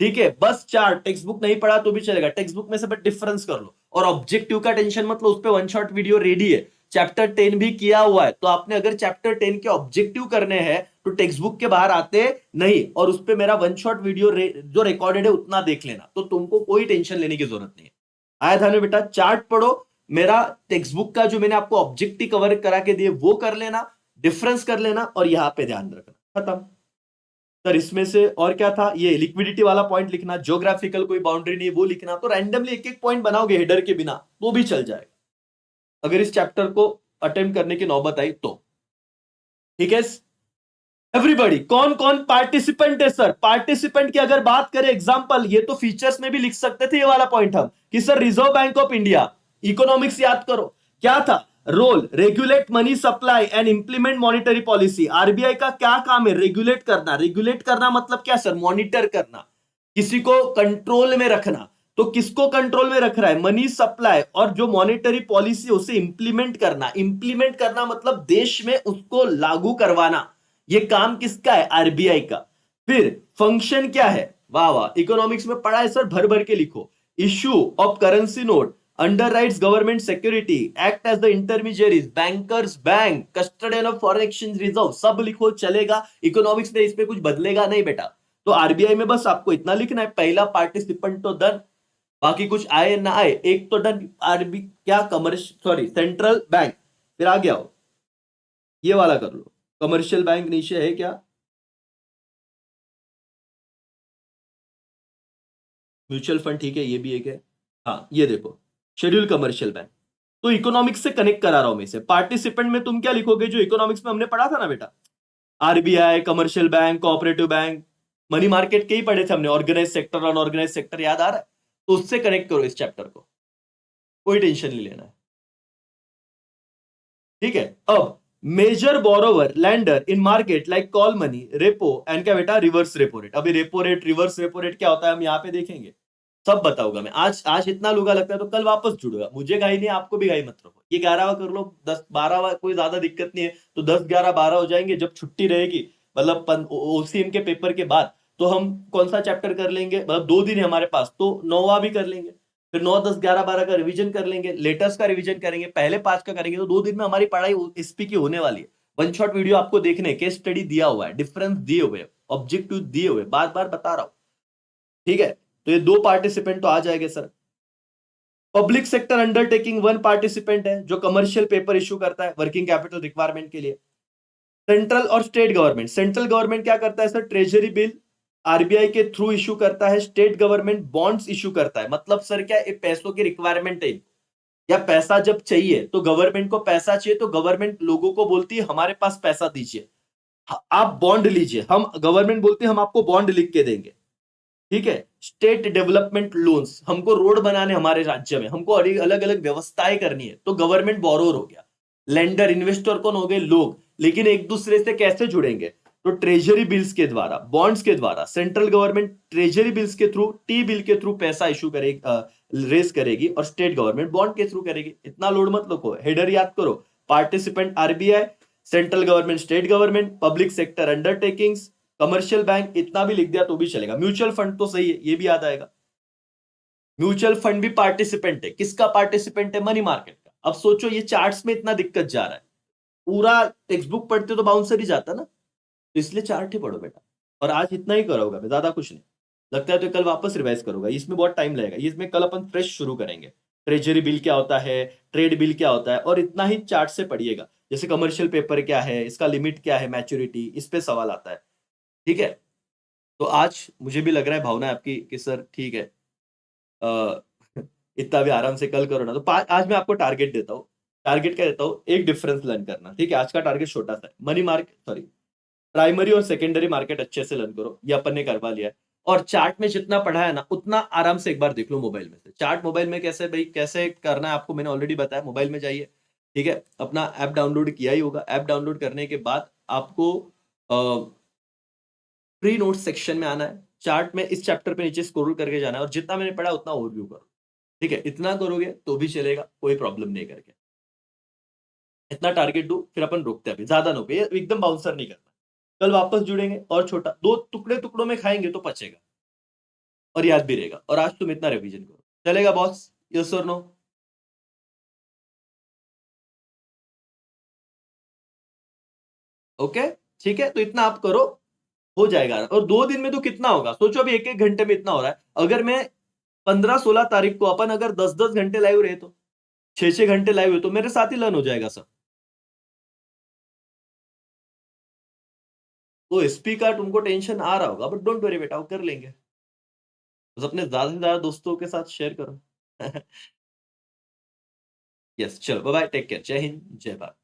ठीक है, बस 4, टेक्स्ट बुक नहीं पढ़ा तो भी चलेगा, टेक्स्ट बुक में से बट डिफरेंस कर लो। और ऑब्जेक्टिव का टेंशन मत लो, उस पर 1 शॉट वीडियो रेडी है, चैप्टर 10 भी किया हुआ है। तो आपने अगर चैप्टर 10 के ऑब्जेक्टिव करने हैं तो टेक्स्ट बुक के बाहर आते नहीं, और उस पर मेरा वन शॉट वीडियो जो रिकॉर्डेड है उतना देख लेना, तो तुमको कोई टेंशन लेने की जरूरत नहीं है। आया ध्यान में बेटा? चार्ट पढ़ो, मेरा टेक्स्ट बुक का जो मैंने आपको ऑब्जेक्टिव कवर करा के दिए वो कर लेना, डिफरेंस कर लेना, और यहां पे ध्यान रखना, खत्म। सर इसमें से और क्या था? ये लिक्विडिटी वाला पॉइंट लिखना, ज्योग्राफिकल कोई बाउंड्री नहीं वो लिखना। तो रैंडमली एक एक पॉइंट बनाओगे हेडर के बिना तो भी चल जाएगा, अगर इस चैप्टर को अटेम्प्ट करने की नौबत आई तो। ठीक है एवरीबॉडी, कौन कौन पार्टिसिपेंट है सर? पार्टिसिपेंट की अगर बात करें, एग्जांपल ये तो फीचर्स में भी लिख सकते थे ये वाला पॉइंट हम, कि sir Reserve Bank of India, economics याद करो क्या था रोल, regulate money supply and implement monetary policy. RBI का क्या काम है? रेगुलेट करना। रेगुलेट करना मतलब क्या सर? मॉनिटर करना, किसी को कंट्रोल में रखना। तो किसको कंट्रोल में रख रहा है? मनी सप्लाई, और जो मॉनिटरी पॉलिसी उसे इंप्लीमेंट करना। इंप्लीमेंट करना मतलब देश में उसको लागू करवाना। ये काम किसका है? आरबीआई का। फिर फंक्शन क्या है? वाह वाह, इकोनॉमिक्स में पढ़ा है सर, भर भर के लिखो। Issue of currency note, underwrites government security, act as the intermediaries, bankers bank, custodian of foreign exchange reserve, सब लिखो चलेगा। इकोनॉमिक्स में इसमें कुछ बदलेगा नहीं बेटा। तो आरबीआई में बस आपको इतना लिखना है, पहला पार्टिसिपेंट तो डन, बाकी कुछ आए ना आए एक तो डन। आरबी क्या? Commercial, sorry central bank. फिर आ गया हो, ये वाला कर लो, कमर्शियल बैंक नीचे है क्या? म्यूचुअल फंड, ठीक है, ये भी एक है। हाँ ये देखो, शेड्यूल कमर्शियल बैंक। तो इकोनॉमिक्स से कनेक्ट करा रहा हूं मैं इसे। पार्टिसिपेंट में तुम क्या लिखोगे? जो इकोनॉमिक्स में हमने पढ़ा था ना बेटा, RBI, commercial bank, cooperative bank, money market के ही पढ़े थे हमने, ऑर्गेनाइज सेक्टर, अनऑर्गेनाइज सेक्टर, याद आ रहा है? तो उससे कनेक्ट करो इस चैप्टर को, कोई टेंशन नहीं लेना है। ठीक है, अब major borrower lender in market like call money, repo and क्या बेटा? Reverse repo rate. अभी repo rate, reverse repo rate क्या होता है हम यहाँ पे देखेंगे, सब बताऊंगा मैं। आज आज इतना लूगा लगता है तो कल वापस जुड़ूगा, मुझे घाई नहीं, आपको भी घाई मत रखो। ये 11वां कर लो, 10 12वां कोई ज्यादा दिक्कत नहीं है, तो 10 11 12 हो जाएंगे जब छुट्टी रहेगी, मतलब ओसीएम के पेपर के बाद। तो हम कौन सा चैप्टर कर लेंगे, मतलब 2 दिन है हमारे पास, तो 9वां भी कर लेंगे। फिर 9 10 11 12 का रिवीजन कर लेंगे, लेटेस्ट का रिवीजन करेंगे, पहले 5 का करेंगे। तो 2 दिन में हमारी पढ़ाई एसपी की होने वाली है। वन शॉट वीडियो आपको देखने, केस स्टडी दिया हुआ है, डिफरेंस दिए हुए, ऑब्जेक्टिव दिए हुए, बार बार बता रहा हूं। ठीक है, तो ये 2 पार्टिसिपेंट तो आ जाएंगे sir. Public sector undertaking 1 participant है जो कमर्शियल पेपर इशू करता है वर्किंग कैपिटल रिक्वायरमेंट के लिए। सेंट्रल और स्टेट गवर्नमेंट, सेंट्रल गवर्नमेंट क्या करता है सर? ट्रेजरी बिल आरबीआई के थ्रू इशू करता है, स्टेट गवर्नमेंट बॉन्ड्स इशू करता है। मतलब सर क्या, ये पैसों की रिक्वायरमेंट है, या पैसा जब चाहिए तो गवर्नमेंट को पैसा चाहिए, तो गवर्नमेंट लोगों को बोलती है हमारे पास पैसा दीजिए, आप बॉन्ड लीजिए। हम गवर्नमेंट बोलती है हम आपको बॉन्ड लिख के देंगे। ठीक है, स्टेट डेवलपमेंट लोन्स, हमको रोड बनाने हमारे राज्य में, हमको अलग अलग व्यवस्थाएं करनी है, तो गवर्नमेंट बोरोर हो गया। लेंडर, इन्वेस्टर कौन हो गए? लोग। लेकिन एक दूसरे से कैसे जुड़ेंगे? तो ट्रेजरी बिल्स के द्वारा, बॉन्ड्स के द्वारा। सेंट्रल गवर्नमेंट ट्रेजरी बिल्स के थ्रू, टी बिल के थ्रू पैसा इशू करेगी, रेस करेगी, और स्टेट गवर्नमेंट बॉन्ड के थ्रू करेगी। इतना लोड मत लो, हेडर याद करो। Participant RBI, central government, state government, public sector undertakings, commercial bank, इतना भी लिख दिया तो भी चलेगा। म्यूचुअल फंड तो सही है, ये भी याद आएगा। म्यूचुअल फंड भी पार्टिसिपेंट है, किसका पार्टिसिपेंट है? मनी मार्केट का। अब सोचो ये चार्ट्स में इतना दिक्कत जा रहा है, पूरा टेक्स्ट बुक पढ़ते तो बाउंसर ही जाता ना, तो इसलिए चार्ट ही पढ़ो बेटा। और आज इतना ही करोगा मैं, ज्यादा कुछ नहीं। लगता है तो कल वापस रिवाइज करूंगा, इसमें बहुत टाइम लगेगा, इसमें कल अपन फ्रेश शुरू करेंगे। ट्रेजरी बिल क्या होता है, ट्रेड बिल क्या होता है, और इतना ही चार्ट से पढ़िएगा। जैसे कमर्शियल पेपर क्या है, इसका लिमिट क्या है, मैच्योरिटी, इस पे सवाल आता है। ठीक है, तो आज मुझे भी लग रहा है भावना है आपकी कि सर ठीक है, अ, इतना भी आराम से कल करो ना। तो आज मैं आपको टारगेट देता हूँ। टारगेट क्या देता हूँ? एक डिफरेंस लर्न करना। ठीक है, आज का टारगेट छोटा सा है। मनी मार्केट, सॉरी, प्राइमरी और सेकेंडरी मार्केट अच्छे से लर्न करो, ये अपन ने करवा लिया है। और चार्ट में जितना पढ़ा है ना उतना आराम से एक बार देख लो मोबाइल में से। चार्ट मोबाइल में कैसे भाई, कैसे करना है आपको मैंने ऑलरेडी बताया। मोबाइल में जाइए, ठीक है, अपना ऐप डाउनलोड किया ही होगा। ऐप डाउनलोड करने के बाद आपको प्री नोट सेक्शन में आना है। चार्ट में इस चैप्टर पे नीचे स्क्रॉल करके जाना है, और जितना मैंने पढ़ा उतना ओवरव्यू करो। ठीक है, इतना करोगे तो भी चलेगा, कोई प्रॉब्लम नहीं करके। इतना टारगेट दो, फिर अपन रुकते हैं, अभी ज्यादा ना हो, ये एकदम बाउंसर नहीं करना। कल वापस जुड़ेंगे, और छोटा 2 टुकड़े टुकड़ों में खाएंगे तो पचेगा और याद भी रहेगा। और आज तुम इतना रिवीजन करो, चलेगा बॉस? यस और नो? ओके। ठीक है, तो इतना आप करो, हो जाएगा। और 2 दिन में तो कितना होगा, सोचो अभी 1-1 घंटे में इतना हो रहा है। अगर मैं 15-16 तारीख को अपन अगर 10-10 घंटे लाइव रहे, तो 6-6 घंटे लाइव हुए, तो मेरे साथ ही लर्न हो जाएगा सब। तो एसपी का तुमको टेंशन आ रहा होगा, बट डोंट वरी बेटा, वो कर लेंगे। बस अपने ज़्यादा से ज़्यादा दोस्तों के साथ शेयर करो। यस, चलो बाय बाय, टेक केयर, जय हिंद, जय भारत।